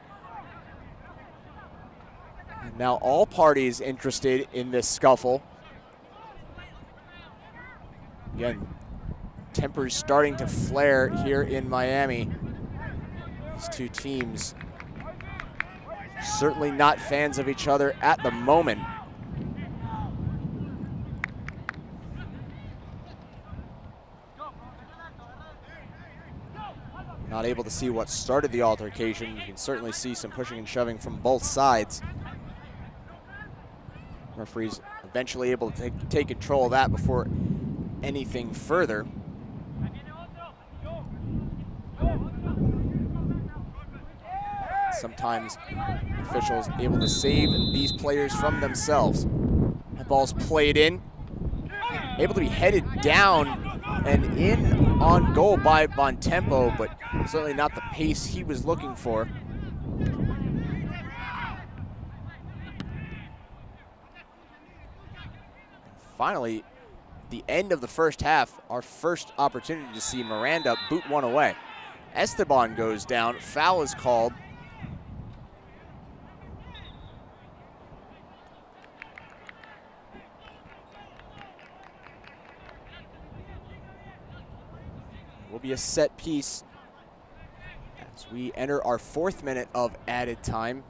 And now all parties interested in this scuffle. Again, tempers starting to flare here in Miami. These two teams certainly not fans of each other at the moment. Not able to see what started the altercation. You can certainly see some pushing and shoving from both sides. Referees eventually able to take control of that before anything further. Sometimes officials able to save these players from themselves. That ball's played in, able to be headed down and in on goal by Bontempo, but certainly not the pace he was looking for. Finally, the end of the first half, our first opportunity to see Miranda boot one away. Esteban goes down, foul is called. Will be a set piece as we enter our 4th minute of added time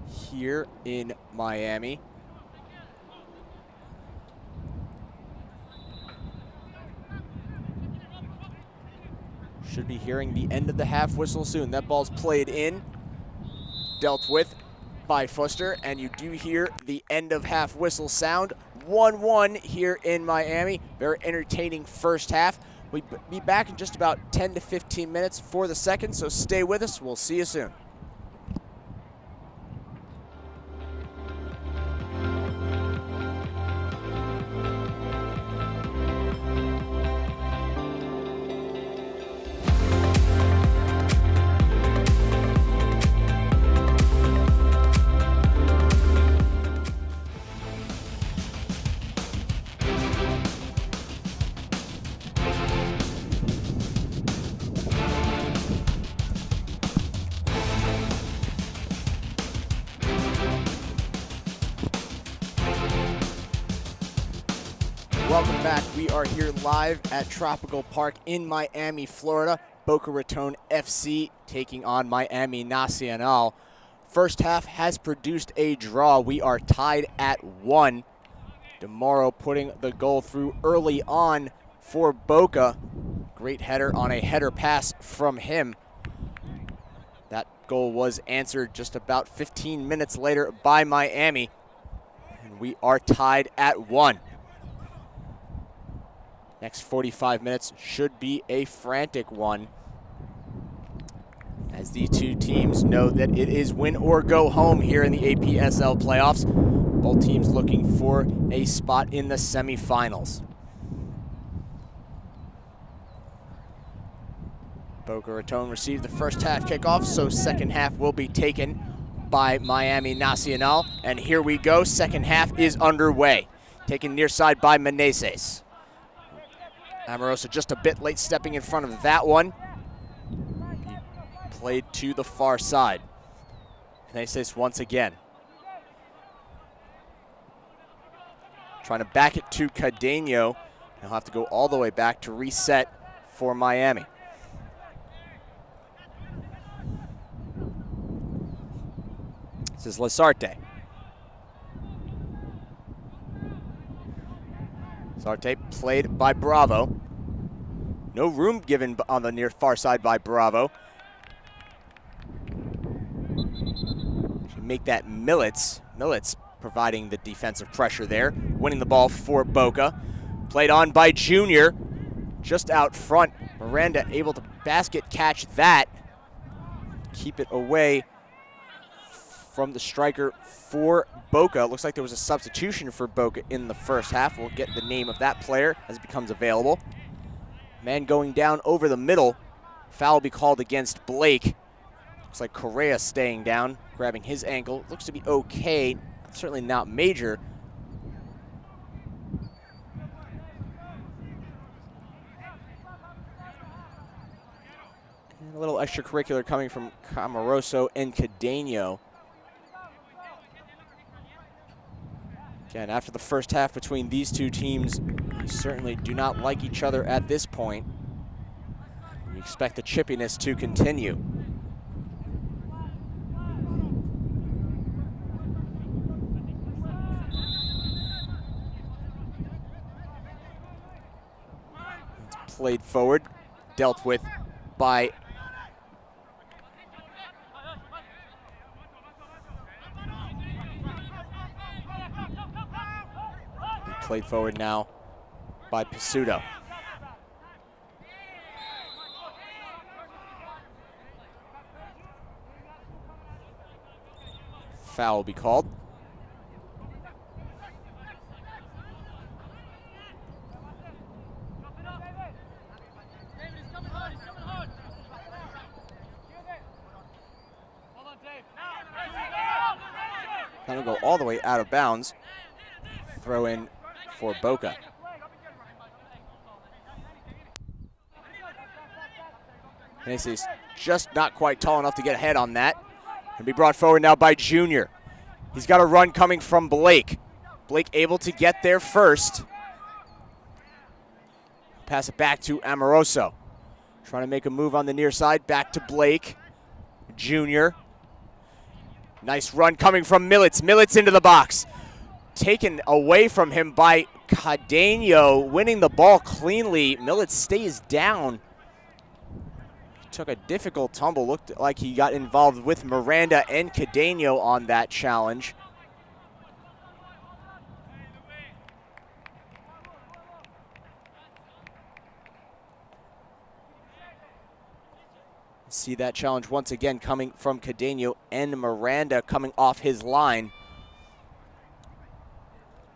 here in Miami. Should be hearing the end of the half whistle soon. That ball's played in, dealt with by Fuster, and you do hear the end of half whistle sound. 1-1 here in Miami. Very entertaining first half. We'll be back in just about 10 to 15 minutes for the second, so stay with us. We'll see you soon. Welcome back. We are here live at Tropical Park in Miami, Florida. Boca Raton FC taking on Miami Nacional. First half has produced a draw. We are tied at 1. DeMauro putting the goal through early on for Boca. Great header on a header pass from him. That goal was answered just about 15 minutes later by Miami. And we are tied at 1. Next 45 minutes should be a frantic one, as the two teams know that it is win or go home here in the APSL playoffs. Both teams looking for a spot in the semifinals. Boca Raton received the first half kickoff, so second half will be taken by Miami Nacional. And here we go, second half is underway. Taken near side by Meneses. Amorosa just a bit late stepping in front of that one. He played to the far side. Meneses once again. Trying to back it to Cadeno. He'll have to go all the way back to reset for Miami. This is Lasarte. Sarte played by Bravo. No room given on the near far side by Bravo. make that Millets. Millets providing the defensive pressure there, winning the ball for Boca. Played on by Junior, just out front. Miranda able to basket catch that. Keep it away from the striker for Boca. Looks like there was a substitution for Boca in the first half. We'll get the name of that player as it becomes available. Man going down over the middle. Foul will be called against Blake. Looks like Correa staying down, grabbing his ankle. Looks to be okay, certainly not major. And a little extracurricular coming from Camaroso and Cadeno. Again, after the first half between these two teams, they certainly do not like each other at this point. You expect the chippiness to continue. It's played forward, dealt with by played forward now by Pisuto. Foul will be called. Gonna go all the way out of bounds. Throw in for Boca. Meneses just not quite tall enough to get ahead on that. And be brought forward now by Junior. He's got a run coming from Blake. Blake able to get there first. Pass it back to Amoroso. Trying to make a move on the near side. Back to Blake. Junior. Nice run coming from Millets. Millets into the box. Taken away from him by Cadeno, winning the ball cleanly. Millets stays down. Took a difficult tumble. Looked like he got involved with Miranda and Cadeno on that challenge. See that challenge once again coming from Cadeno and Miranda coming off his line.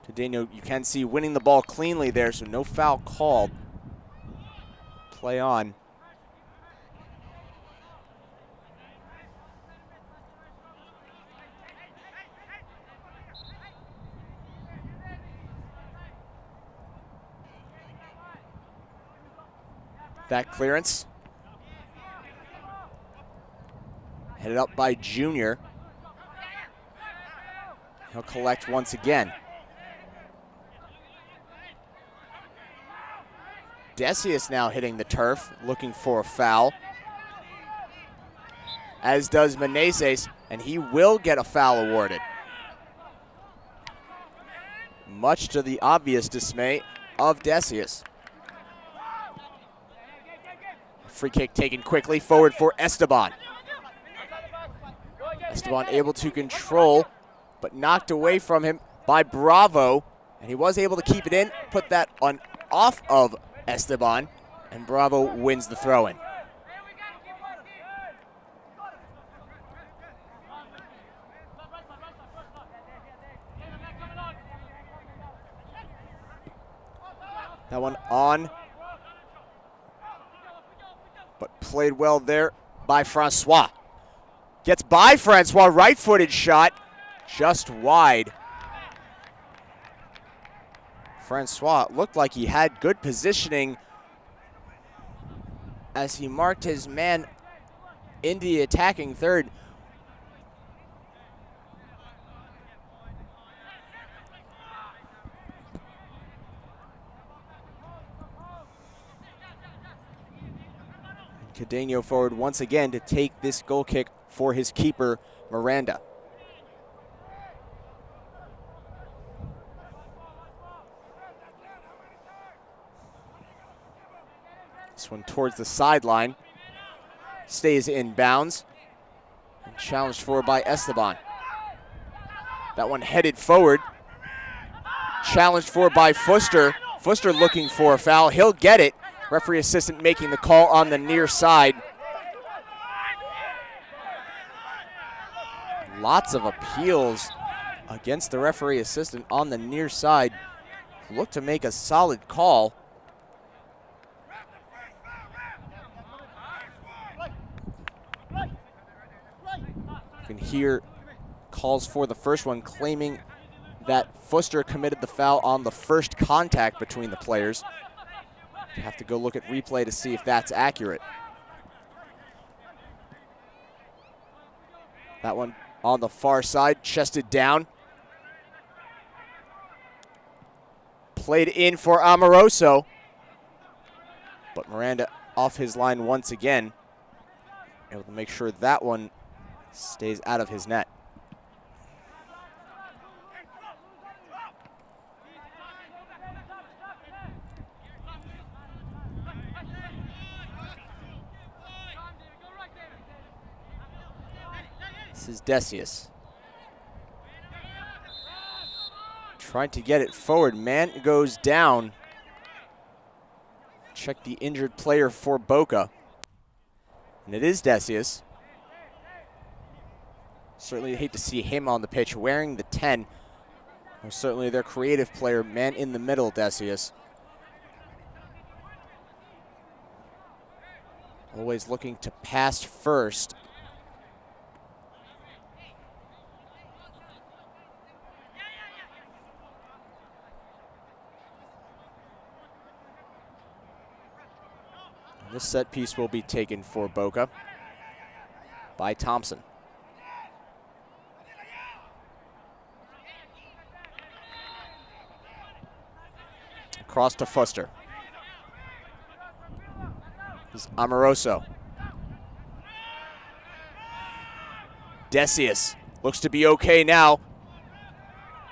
Cadeno, you can see, winning the ball cleanly there, so no foul called. Play on. That clearance. Headed up by Junior. He'll collect once again. Decius now hitting the turf, looking for a foul. As does Meneses, and he will get a foul awarded. Much to the obvious dismay of Decius. Free kick taken quickly, forward for Esteban. Esteban able to control, but knocked away from him by Bravo. And he was able to keep it in, put that on off of Esteban, and Bravo wins the throw-in. That one on, but played well there by Francois. Gets by Francois, right-footed shot, just wide. Francois looked like he had good positioning as he marked his man into the attacking third. Cadeno forward once again to take this goal kick for his keeper, Miranda. This one towards the sideline. Stays in bounds. And challenged for by Esteban. That one headed forward. Challenged for by Fuster. Fuster looking for a foul. He'll get it. Referee assistant making the call on the near side. Lots of appeals against the referee assistant on the near side. Look to make a solid call. You can hear calls for the first one claiming that Fuster committed the foul on the first contact between the players. You have to go look at replay to see if that's accurate. That one on the far side, chested down. Played in for Amoroso. But Miranda off his line once again. Able to make sure that one stays out of his net. This is Decius. Trying to get it forward. Man goes down. Check the injured player for Boca. And it is Decius. Certainly hate to see him on the pitch wearing the 10. Most certainly their creative player, man in the middle, Decius. Always looking to pass first. This set piece will be taken for Boca by Thompson. Across to Fuster. This is Amoroso. Decius looks to be okay now.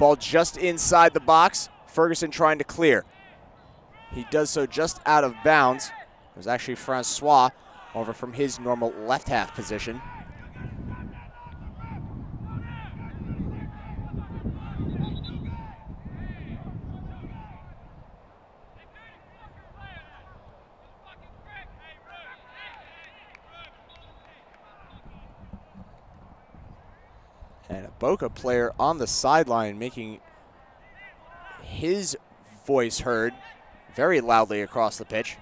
Ball just inside the box. Ferguson trying to clear. He does so just out of bounds. It was actually Francois over from his normal left half position. And a Boca player on the sideline making his voice heard very loudly across the pitch.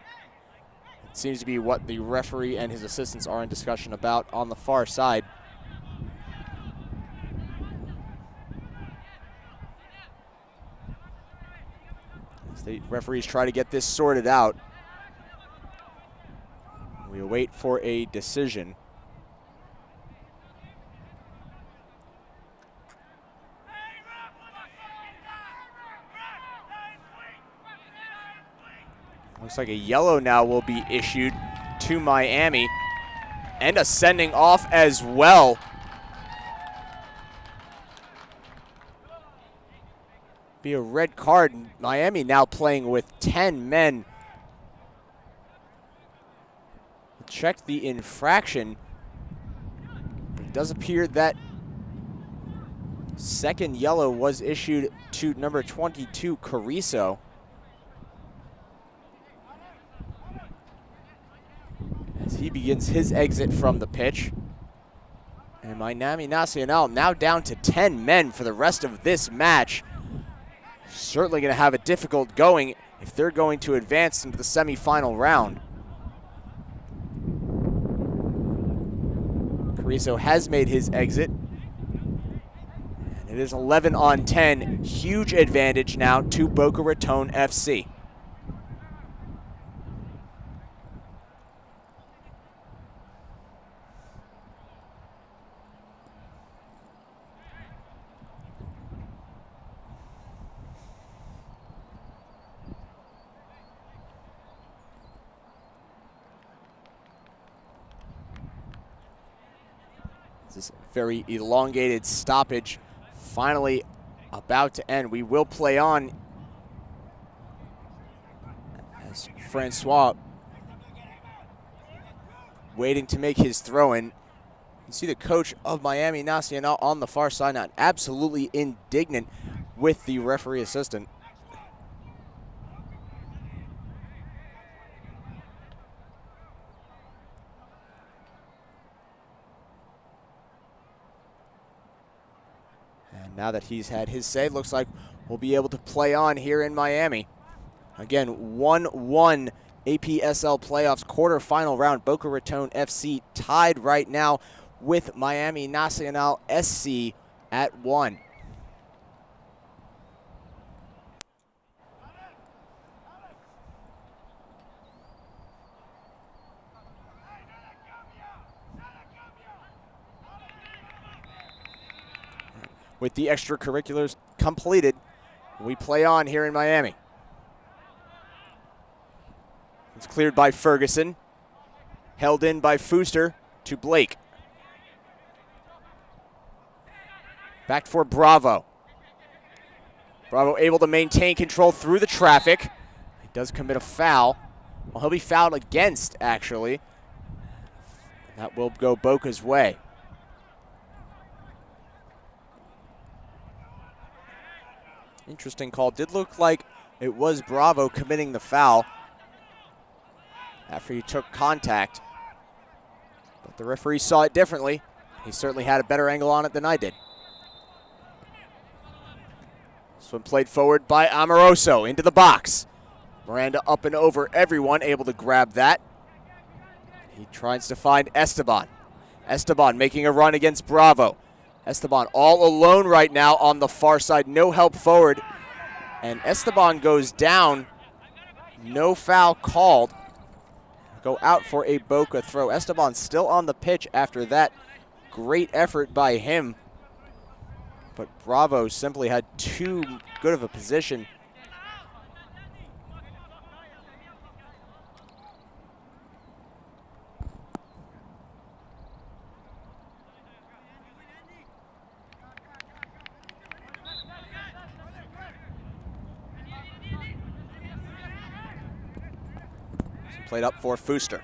It seems to be what the referee and his assistants are in discussion about on the far side. As the referees try to get this sorted out, we await for a decision. Looks like a yellow now will be issued to Miami, and a sending off as well. Be a red card. Miami now playing with 10 men. Check the infraction. It does appear that second yellow was issued to number 22, Carrizo. As he begins his exit from the pitch. And Miami Nacional now down to 10 men for the rest of this match. Certainly going to have a difficult going if they're going to advance into the semifinal round. Carrizo has made his exit. And it is 11 on 10. Huge advantage now to Boca Raton FC. This very elongated stoppage finally about to end. We will play on as Francois waiting to make his throw in. You see the coach of Miami Nacional on the far sideline, absolutely indignant with the referee assistant. And now that he's had his say, looks like we'll be able to play on here in Miami. Again, 1-1 APSL playoffs quarterfinal round. Boca Raton FC tied right now with Miami Nacional SC at 1. With the extracurriculars completed, we play on here in Miami. It's cleared by Ferguson. Held in by Fuster to Blake. Back for Bravo. Bravo able to maintain control through the traffic. He does commit a foul. Well, he'll be fouled against, actually. That will go Boca's way. Interesting call. Did look like it was Bravo committing the foul after he took contact. But the referee saw it differently. He certainly had a better angle on it than I did. This one played forward by Amoroso into the box. Miranda up and over everyone, able to grab that. He tries to find Esteban. Esteban making a run against Bravo. Esteban all alone right now on the far side, no help forward. And Esteban goes down, no foul called. Go out for a Boca throw. Esteban still on the pitch after that great effort by him. But Bravo simply had too good of a position. Played up for Fuster.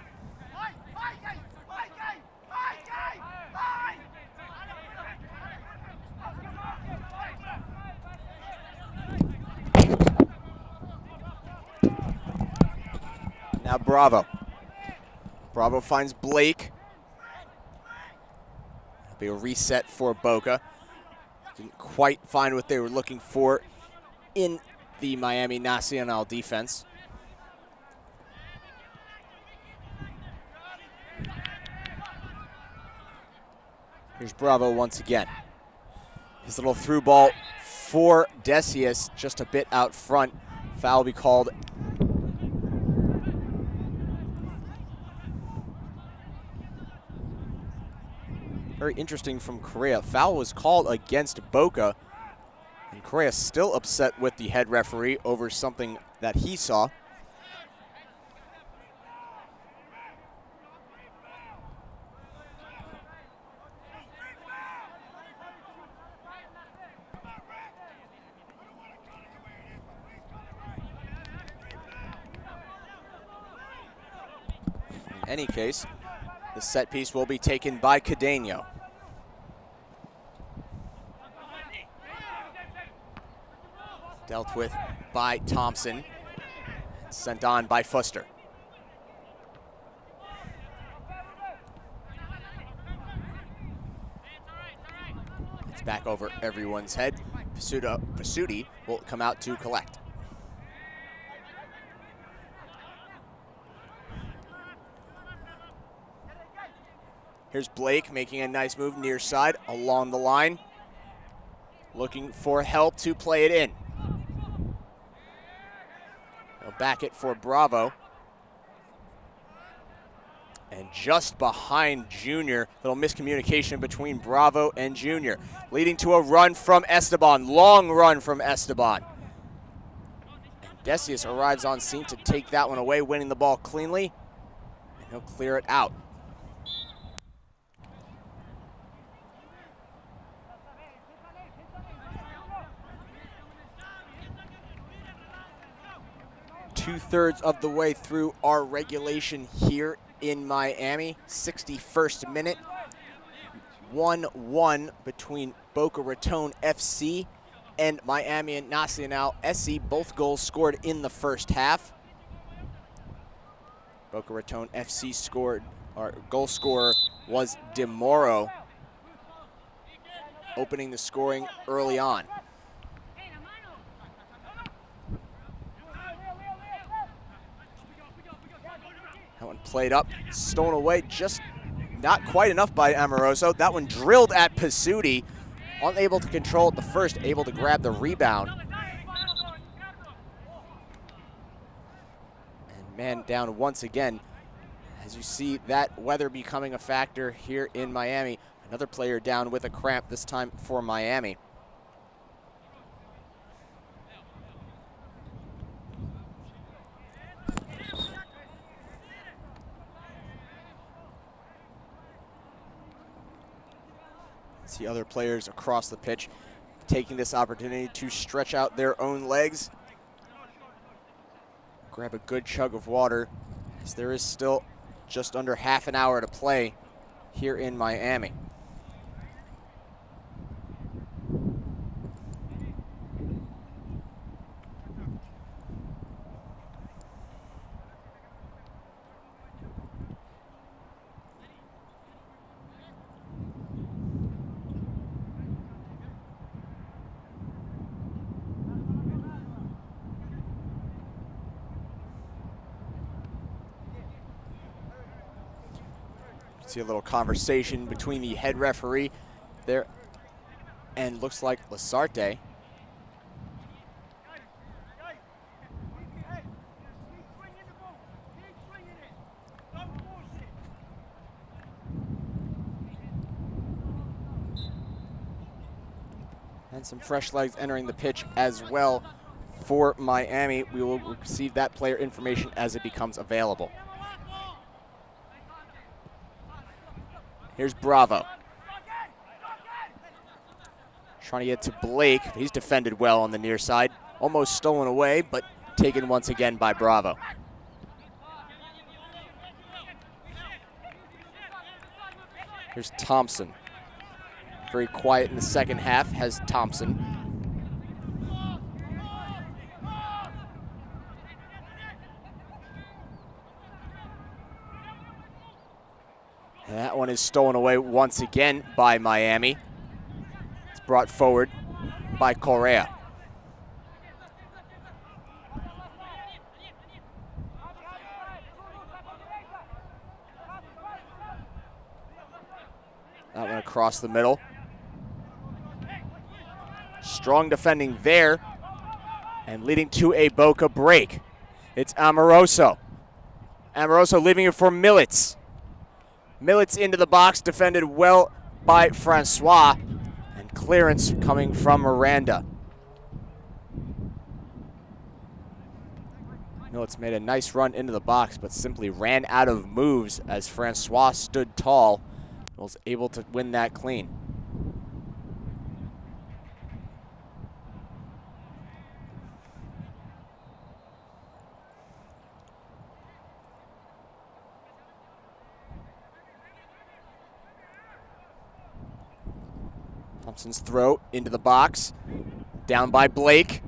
Now Bravo. Bravo finds Blake. That'll be a reset for Boca. Didn't quite find what they were looking for in the Miami Nacional defense. Here's Bravo once again. His little through ball for Decius, just a bit out front. Foul will be called. Very interesting from Correa. Foul was called against Boca. And Correa still upset with the head referee over something that he saw. In any case, the set piece will be taken by Cadeno. Dealt with by Thompson. Sent on by Fuster. It's back over everyone's head. Pasuti will come out to collect. Here's Blake making a nice move near side along the line. Looking for help to play it in. They'll back it for Bravo. And just behind Junior, little miscommunication between Bravo and Junior, leading to a run from Esteban, long run from Esteban. And Decius arrives on scene to take that one away, winning the ball cleanly, and he'll clear it out. Two-thirds of the way through our regulation here in Miami. 61st minute. 1-1 between Boca Raton FC and Miami and Nacional SC. Both goals scored in the first half. Boca Raton FC goal scorer was De Moro, opening the scoring early on. That one played up, stolen away, just not quite enough by Amoroso. That one drilled at Pasuti, unable to control it the first, able to grab the rebound. And man down once again. As you see that weather becoming a factor here in Miami. Another player down with a cramp, this time for Miami. See other players across the pitch taking this opportunity to stretch out their own legs. Grab a good chug of water, as there is still just under half an hour to play here in Miami. See a little conversation between the head referee there and looks like Lasarte. And some fresh legs entering the pitch as well for Miami. We will receive that player information as it becomes available. Here's Bravo. Trying to get to Blake. He's defended well on the near side. Almost stolen away, but taken once again by Bravo. Here's Thompson. Very quiet in the second half, has Thompson. And that one is stolen away once again by Miami. It's brought forward by Correa. That one across the middle. Strong defending there, and leading to a Boca break. It's Amoroso. Amoroso leaving it for Militz. Militz into the box, defended well by Francois, and clearance coming from Miranda. Militz made a nice run into the box, but simply ran out of moves as Francois stood tall and was able to win that clean. Thompson's throw into the box, down by Blake,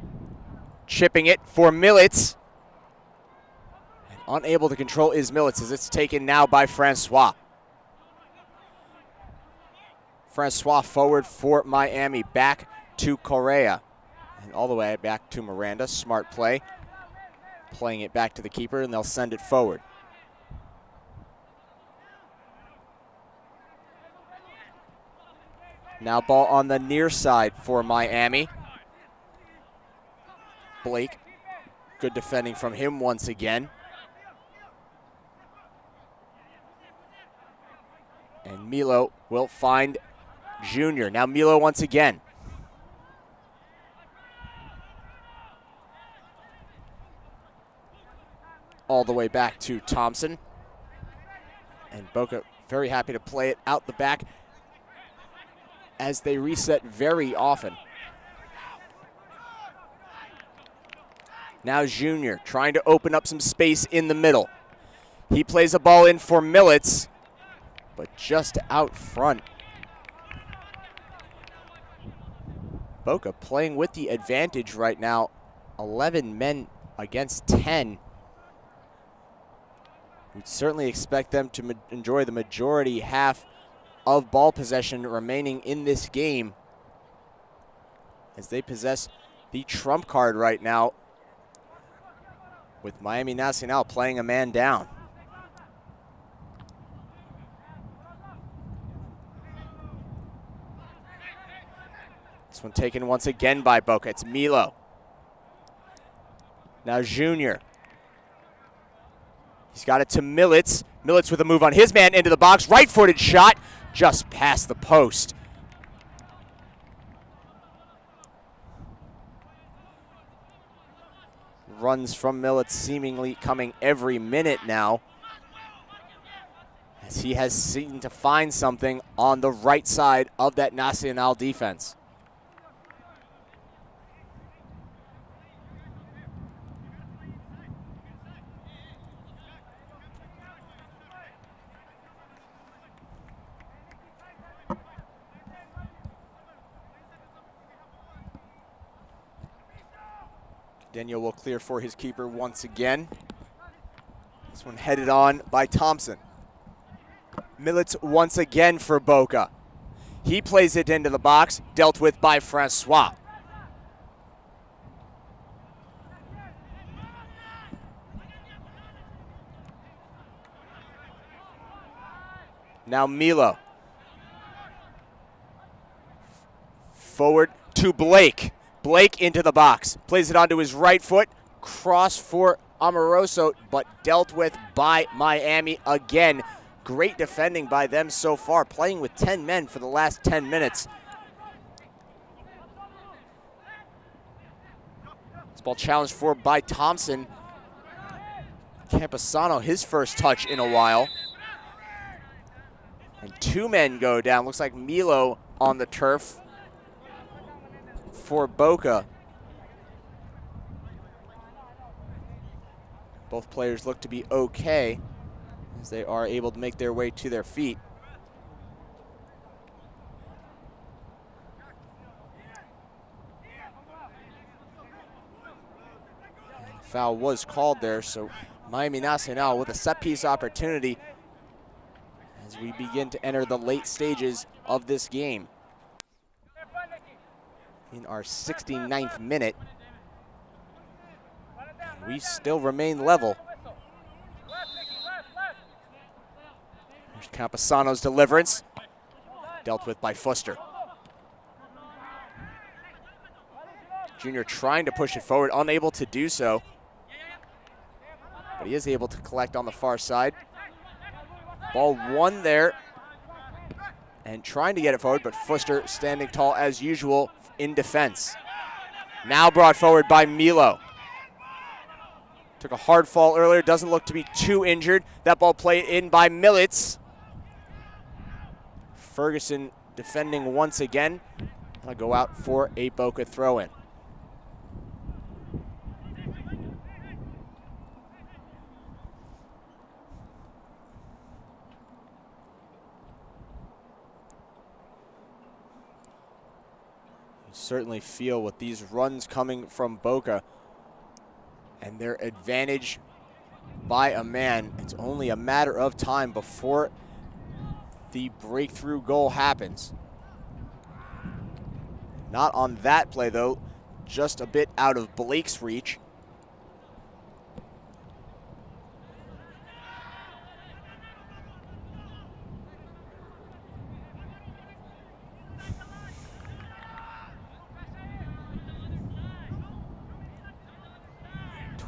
chipping it for Militz. And unable to control is Militz as it's taken now by Francois. Francois forward for Miami, back to Correa. And all the way back to Miranda, smart play. Playing it back to the keeper and they'll send it forward. Now ball on the near side for Miami. Blake, good defending from him once again. And Milo will find Junior. Now Milo once again. All the way back to Thompson. And Boca very happy to play it out the back, as they reset very often. Now Junior trying to open up some space in the middle. He plays a ball in for Militz, but just out front Boca playing with the advantage right now. 11 men against 10. We'd certainly expect them to enjoy the majority half of ball possession remaining in this game, as they possess the trump card right now, with Miami Nacional playing a man down. This one taken once again by Boca. It's Milo. Now Junior. He's got it to Militz. Militz with a move on his man into the box. Right-footed shot just past the post. Runs from Militz seemingly coming every minute now, as he has seemed to find something on the right side of that Nacional defense. Daniel will clear for his keeper once again. This one headed on by Thompson. Militz once again for Boca. He plays it into the box, dealt with by Francois. Now Milo. Forward to Blake. Blake into the box, plays it onto his right foot, cross for Amoroso, but dealt with by Miami again. Great defending by them so far, playing with 10 men for the last 10 minutes. This ball challenged for by Thompson. Camposano, his first touch in a while. And 2 men go down. Looks like Milo on the turf for Boca. Both players look to be okay as they are able to make their way to their feet. And foul was called there, so Miami Nacional with a set piece opportunity as we begin to enter the late stages of this game. In our 69th minute, and we still remain level. There's Camposano's deliverance, dealt with by Fuster. Junior trying to push it forward, unable to do so, but he is able to collect on the far side. Ball won there, and trying to get it forward, but Fuster standing tall as usual in defense. Now brought forward by Milo. Took a hard fall earlier, doesn't look to be too injured. That ball played in by Militz. Ferguson defending once again. I'll go out for a Boca throw-in. Certainly feel with these runs coming from Boca and their advantage by a man. It's only a matter of time before the breakthrough goal happens. Not on that play though, just a bit out of Blake's reach.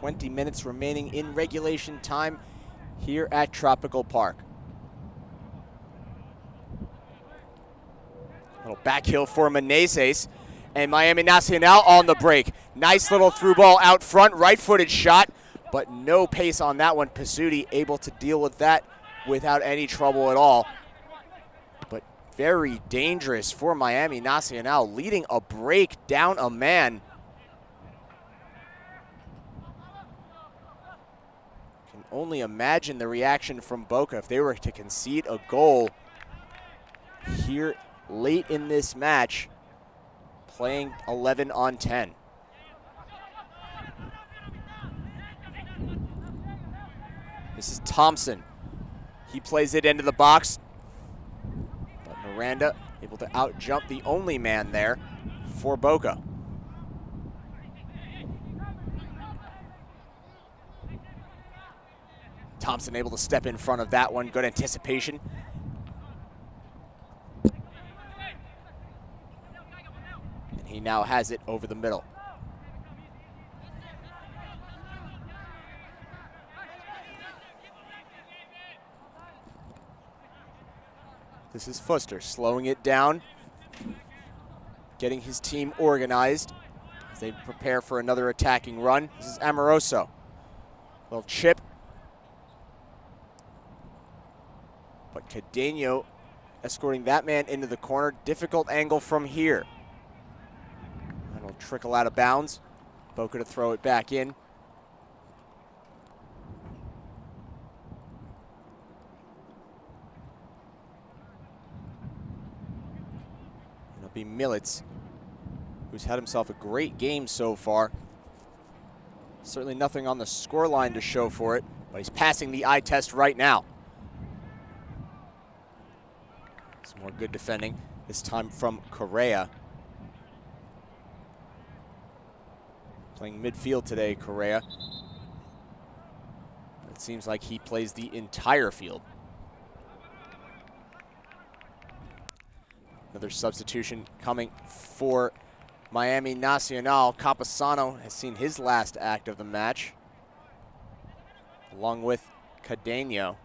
.20 minutes remaining in regulation time here at Tropical Park. Little back heel for Meneses, and Miami Nacional on the break. Nice little through ball out front, right-footed shot, but no pace on that one. Pasuti able to deal with that without any trouble at all. But very dangerous for Miami Nacional, leading a break down a man. Only imagine the reaction from Boca if they were to concede a goal here late in this match. playing 11 on 10. This is Thompson. He plays it into the box, but Miranda able to out-jump the only man there for Boca. Thompson able to step in front of that one. Good anticipation. And he now has it over the middle. This is Fuster slowing it down, getting his team organized as they prepare for another attacking run. This is Amoroso. Little chip. But Cadeno escorting that man into the corner. Difficult angle from here. And it'll trickle out of bounds. Boca to throw it back in. It'll be Millets, who's had himself a great game so far. Certainly nothing on the scoreline to show for it, but he's passing the eye test right now. Some more good defending, this time from Correa. Playing midfield today, Correa. It seems like he plays the entire field. Another substitution coming for Miami Nacional. Campesano has seen his last act of the match, along with Cadeno.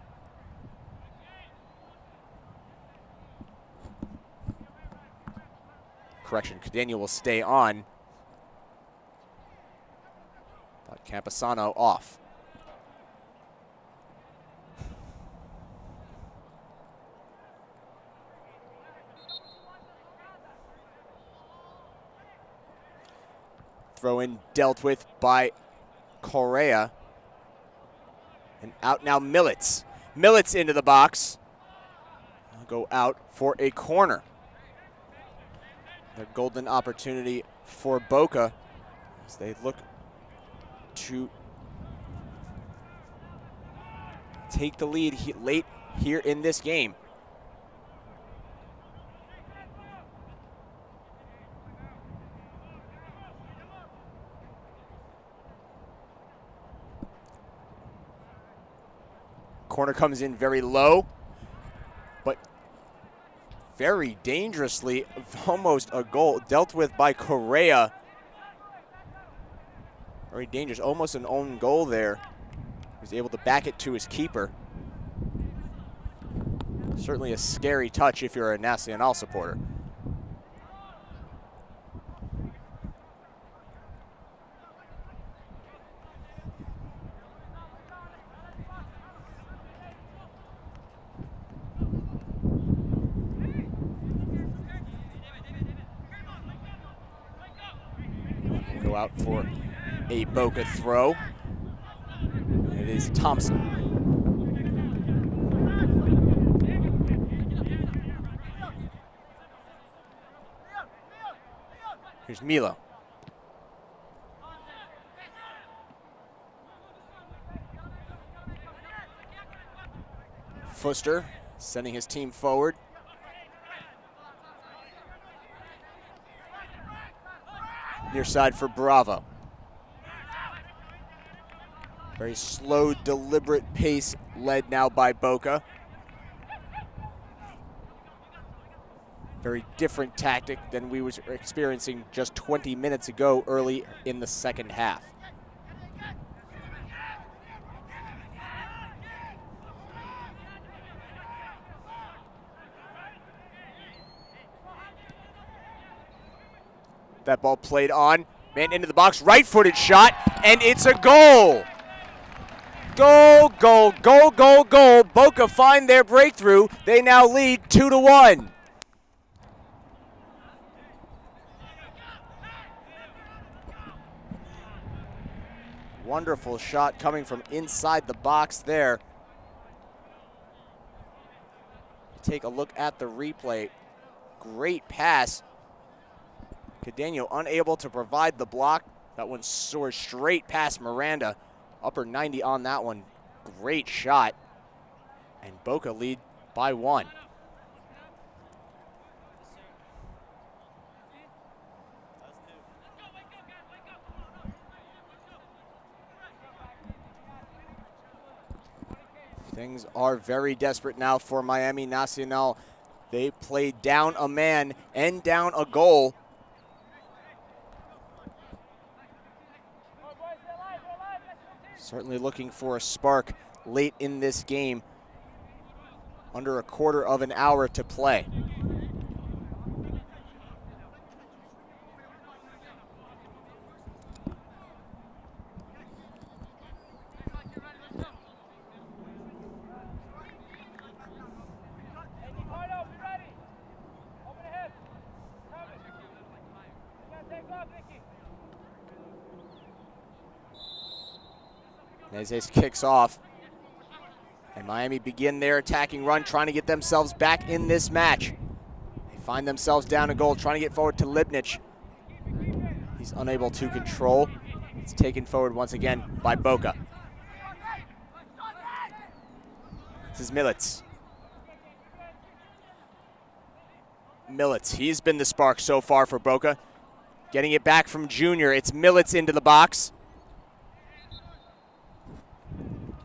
Correction, Cadeno will stay on, but Campesano off. Throw in dealt with by Correa. And out now Millets. Millets into the box. I'll go out for a corner. A golden opportunity for Boca as they look to take the lead late here in this game. Corner comes in very low, but very dangerously, almost a goal, dealt with by Correa. Very dangerous, almost an own goal there. He was able to back it to his keeper. Certainly a scary touch if you're a Nacional supporter. Go out for a Boca throw. It is Thompson. Here's Milo. Fuster sending his team forward. Near side for Bravo. Very slow, deliberate pace led now by Boca. Very different tactic than we were experiencing just 20 minutes ago early in the second half. That ball played on, man into the box, right-footed shot, and it's a goal. Goal, goal, goal, goal, goal. Boca find their breakthrough. They now lead 2-1. Wonderful shot coming from inside the box there. Take a look at the replay. Great pass. Cadeno unable to provide the block. That one soared straight past Miranda. Upper 90 on that one. Great shot. And Boca lead by 1. Things are very desperate now for Miami Nacional. They played down a man and down a goal. Certainly looking for a spark late in this game. Under a quarter of an hour to play. Menezes kicks off. And Miami begin their attacking run, trying to get themselves back in this match. They find themselves down a goal, trying to get forward to Libnich. He's unable to control. It's taken forward once again by Boca. This is Militz. Militz, he's been the spark so far for Boca. Getting it back from Junior. It's Militz into the box.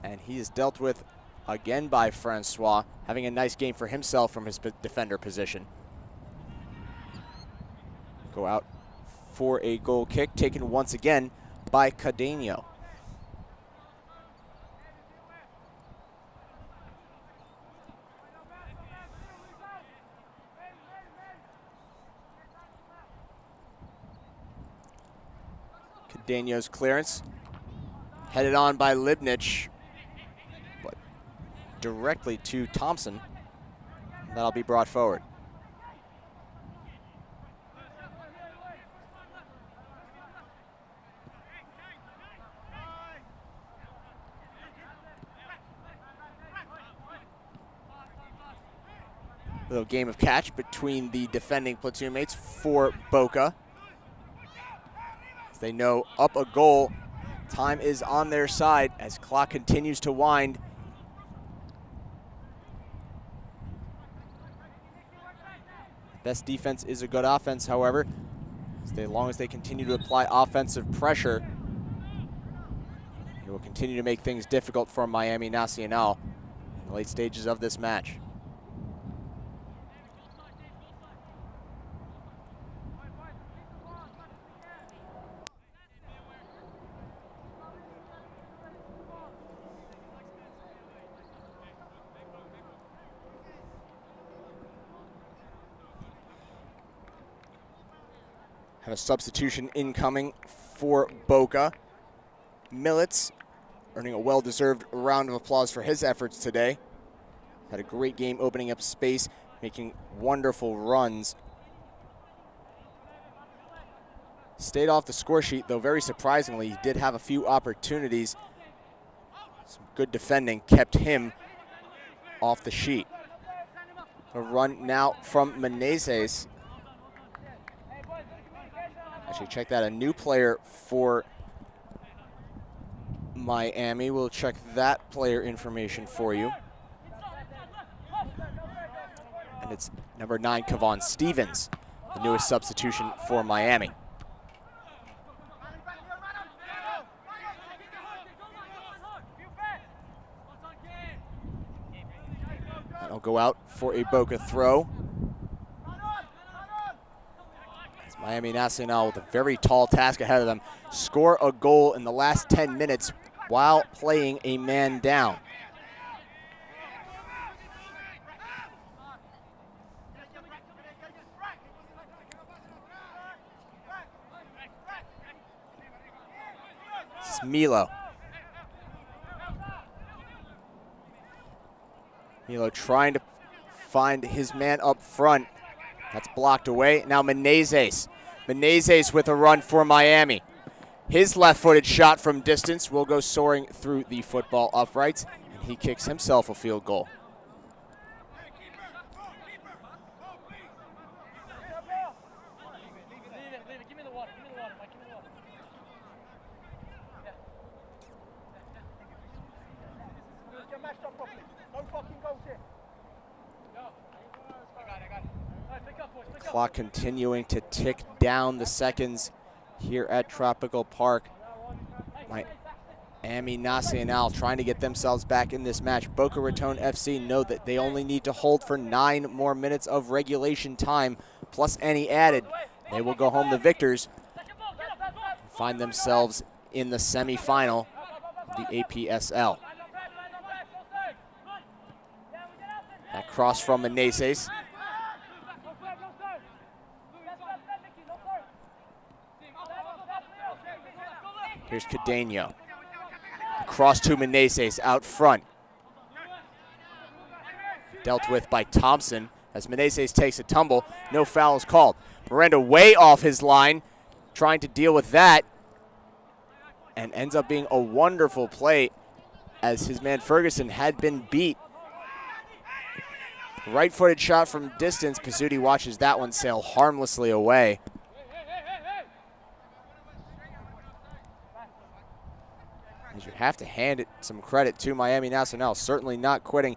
And he is dealt with again by Francois, having a nice game for himself from his defender position. Go out for a goal kick, taken once again by Cadeno. Cadeno's clearance, headed on by Libnich, but directly to Thompson. That'll be brought forward. Little game of catch between the defending platoon mates for Boca. As they know up a goal, time is on their side as clock continues to wind. Best defense is a good offense, however. As long as they continue to apply offensive pressure, it will continue to make things difficult for Miami Nacional in the late stages of this match. Have a substitution incoming for Boca. Militz earning a well-deserved round of applause for his efforts today. Had a great game opening up space, making wonderful runs. Stayed off the score sheet, though very surprisingly, he did have a few opportunities. Some good defending kept him off the sheet. A run now from Menezes. Actually, check that, a new player for Miami. We'll check that player information for you. And it's number 9, Kevon Stevens, the newest substitution for Miami. That'll go out for a Boca throw. Miami Nacional with a very tall task ahead of them. Score a goal in the last 10 minutes while playing a man down. This is Milo. Milo trying to find his man up front. That's blocked away. Now Menezes. Menezes with a run for Miami. His left-footed shot from distance will go soaring through the football uprights, and he kicks himself a field goal. Clock continuing to tick down the seconds here at Tropical Park. Miami Nacional trying to get themselves back in this match. Boca Raton FC know that they only need to hold for 9 more minutes of regulation time, plus any added. They will go home the victors, find themselves in the semifinal of the APSL. That cross from Meneses. Here's Cadeno. Cross to Meneses out front. Dealt with by Thompson as Meneses takes a tumble. No foul is called. Miranda way off his line, trying to deal with that, and ends up being a wonderful play as his man Ferguson had been beat. Right-footed shot from distance. Pizzuti watches that one sail harmlessly away. As you have to hand it some credit to Miami Nacional, certainly not quitting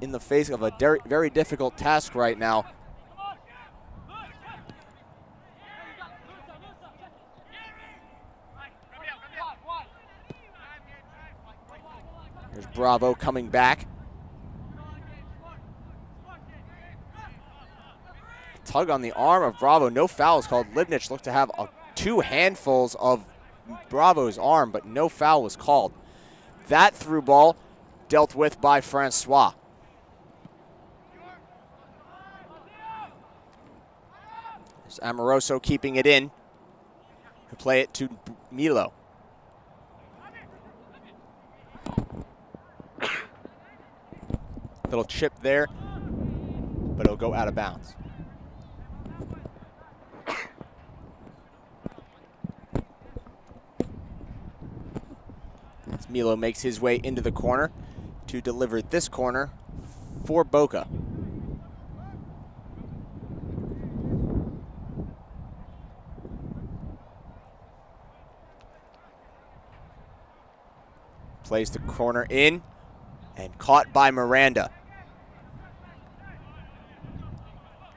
in the face of a very difficult task right now. Here's Bravo coming back. Tug on the arm of Bravo, no fouls called. Libnich looked to have 2 handfuls of Bravo's arm, but no foul was called. That through ball dealt with by Francois. There's Amoroso keeping it in. He'll play it to Milo. Little chip there, but it'll go out of bounds. As Milo makes his way into the corner to deliver this corner for Boca. Plays the corner in and caught by Miranda.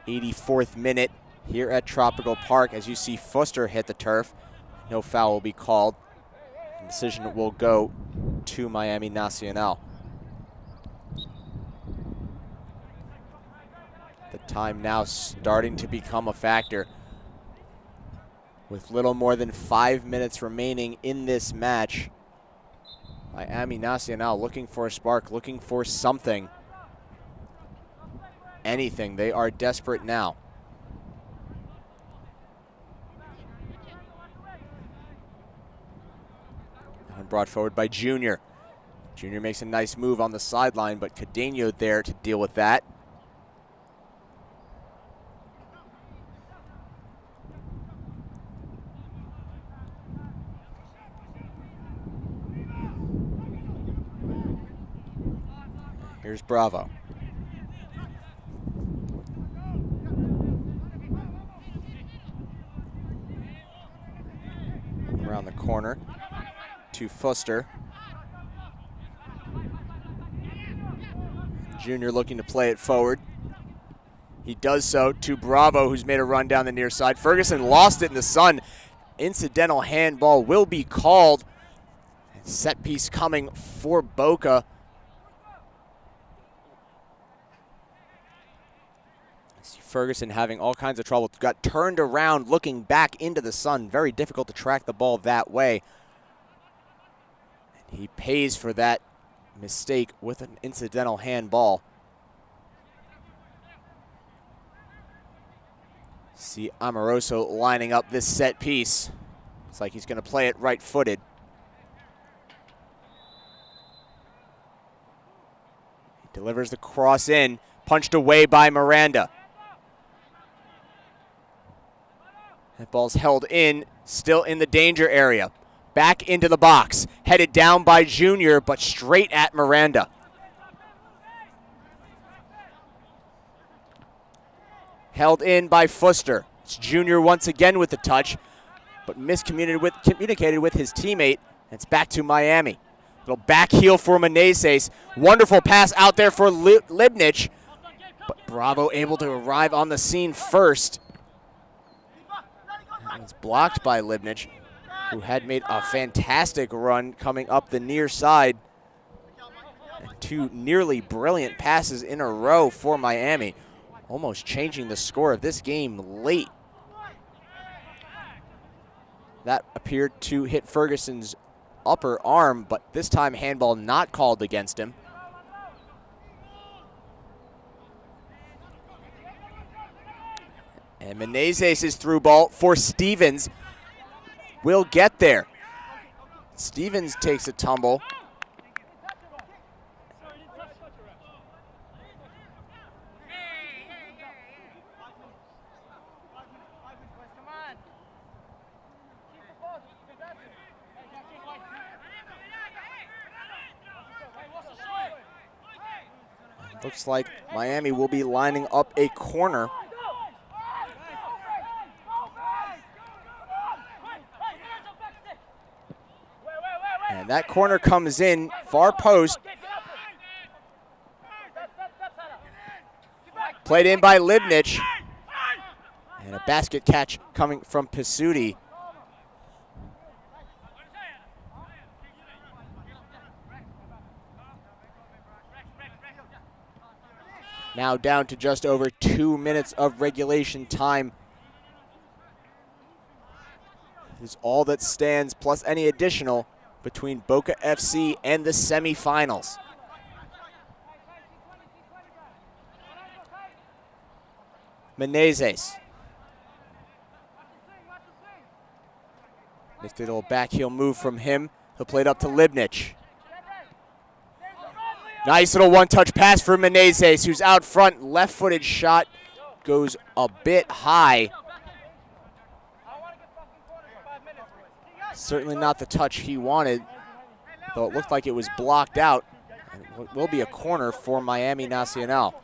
84th minute here at Tropical Park as you see Fuster hit the turf. No foul will be called. The decision will go to Miami Nacional. The time now starting to become a factor. With little more than 5 minutes remaining in this match, Miami Nacional looking for a spark, looking for something. Anything. They are desperate now. And brought forward by Junior. Junior makes a nice move on the sideline, but Cadeno there to deal with that. Here's Bravo. Around the corner to Fuster. Junior looking to play it forward. He does so to Bravo, who's made a run down the near side. Ferguson lost it in the sun. Incidental handball will be called. Set piece coming for Boca. Ferguson having all kinds of trouble. Got turned around looking back into the sun. Very difficult to track the ball that way. And he pays for that mistake with an incidental handball. See Amoroso lining up this set piece. It's like he's going to play it right-footed. He delivers the cross in, punched away by Miranda. That ball's held in, still in the danger area. Back into the box, headed down by Junior, but straight at Miranda. Held in by Fuster. It's Junior once again with the touch, but communicated with his teammate. It's back to Miami. Little back heel for Meneses. Wonderful pass out there for Libnich. But Bravo able to arrive on the scene first. And it's blocked by Libnich, who had made a fantastic run coming up the near side. And 2 nearly brilliant passes in a row for Miami, almost changing the score of this game late. That appeared to hit Ferguson's upper arm, but this time handball not called against him. And Menezes' through ball for Stevens will get there. Stevens takes a tumble. Looks like Miami will be lining up a corner. And that corner comes in, far post. Played in by Libnich. And a basket catch coming from Pisuti. Now down to just over 2 minutes of regulation time. Is all that stands, plus any additional, between Boca FC and the semifinals. Menezes. Lifted little back heel move from him. He'll play it up to Libnich. Nice little one-touch pass for Menezes, who's out front. Left-footed shot goes a bit high. Certainly not the touch he wanted, though it looked like it was blocked out. And it will be a corner for Miami Nacional.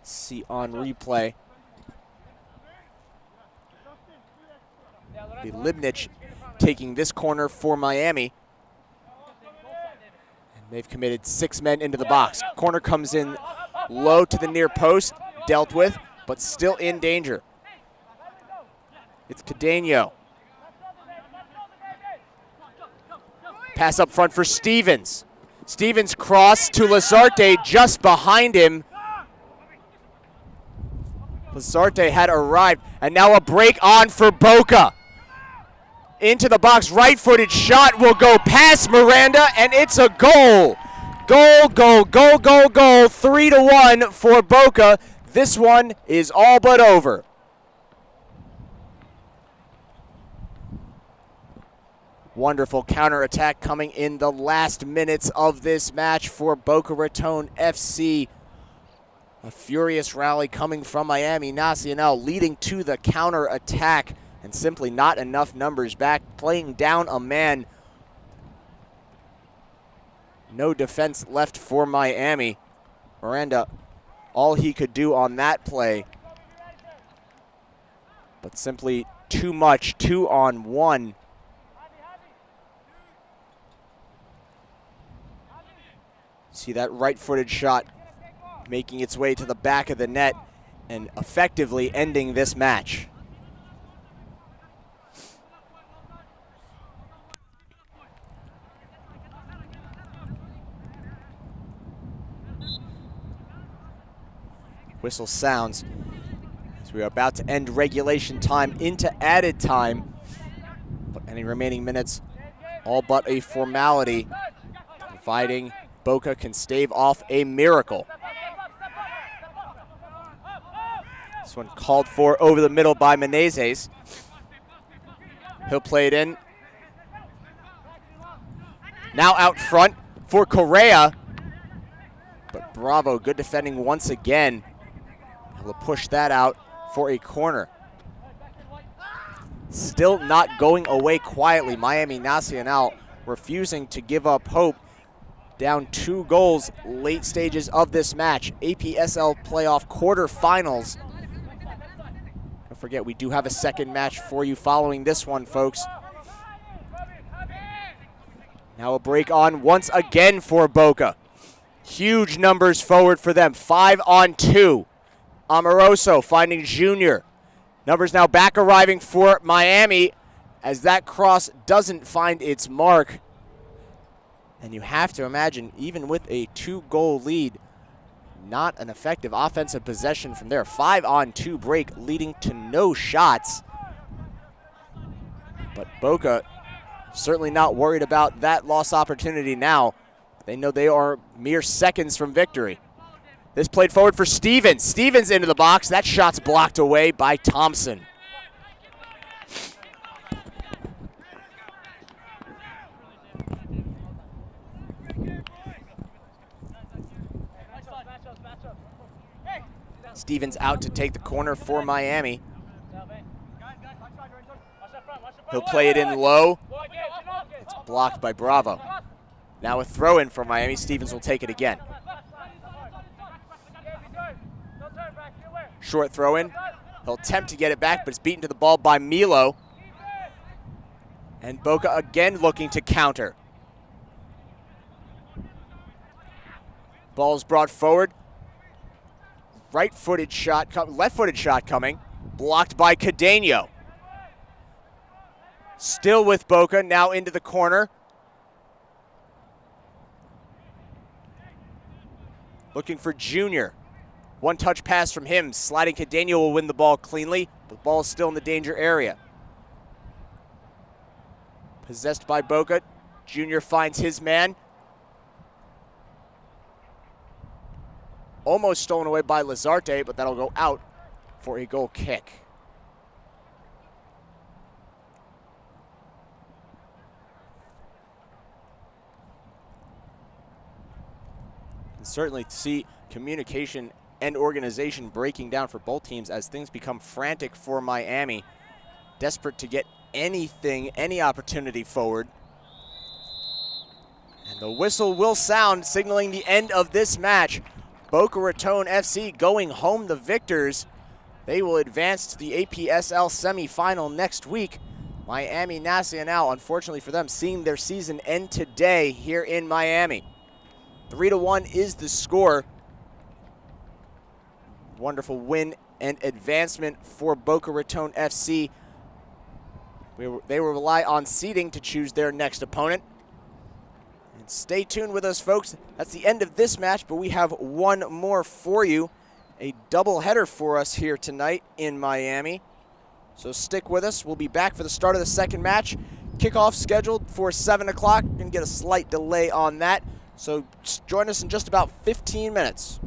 See on replay. The Libnich taking this corner for Miami. They've committed 6 men into the box. Corner comes in low to the near post, dealt with, but still in danger. It's Cadeno. Pass up front for Stevens. Stevens cross to Lazarte just behind him. Lazarte had arrived, and now a break on for Boca. Into the box, right-footed shot will go past Miranda, and it's a goal. Goal, goal, goal, goal, goal. 3-1 for Boca. This one is all but over. Wonderful counterattack coming in the last minutes of this match for Boca Raton FC. A furious rally coming from Miami Nacional, leading to the counterattack. And simply not enough numbers back, playing down a man. No defense left for Miami. Miranda, all he could do on that play. But simply too much, 2-on-1. See that right-footed shot making its way to the back of the net and effectively ending this match. Whistle sounds as we are about to end regulation time into added time. But any remaining minutes, all but a formality, providing Boca can stave off a miracle. This one called for over the middle by Menezes. He'll play it in. Now out front for Correa. But Bravo, good defending once again. Able to push that out for a corner. Still not going away quietly. Miami Nacional refusing to give up hope. Down 2 goals late stages of this match. APSL playoff quarterfinals. Don't forget, we do have a second match for you following this one, folks. Now a break on once again for Boca. Huge numbers forward for them. 5-on-2. Amoroso finding Junior. Numbers now back arriving for Miami as that cross doesn't find its mark. And you have to imagine, even with a 2-goal lead, not an effective offensive possession from there. 5-on-2 break leading to no shots. But Boca certainly not worried about that lost opportunity now. They know they are mere seconds from victory. This played forward for Stevens. Stevens into the box. That shot's blocked away by Thompson. Stevens out to take the corner for Miami. He'll play it in low. It's blocked by Bravo. Now a throw-in for Miami. Stevens will take it again. Short throw-in. He'll attempt to get it back, but it's beaten to the ball by Milo. And Boca again looking to counter. Ball's brought forward. Right-footed shot, left-footed shot coming. Blocked by Cadeno. Still with Boca, now into the corner. Looking for Junior. One-touch pass from him. Sliding Cadeno will win the ball cleanly. The ball is still in the danger area. Possessed by Boca. Junior finds his man. Almost stolen away by Lazarte, but that'll go out for a goal kick. And certainly see communication and organization breaking down for both teams as things become frantic for Miami. Desperate to get anything, any opportunity forward. And the whistle will sound, signaling the end of this match. Boca Raton FC going home the victors. They will advance to the APSL semifinal next week. Miami Nacional, unfortunately for them, seeing their season end today here in Miami. 3-1 is the score. Wonderful win and advancement for Boca Raton FC. They will rely on seeding to choose their next opponent. And stay tuned with us, folks. That's the end of this match, but we have one more for you. A doubleheader for us here tonight in Miami. So stick with us. We'll be back for the start of the second match. Kickoff scheduled for 7 o'clock. We're going to get a slight delay on that. So join us in just about 15 minutes.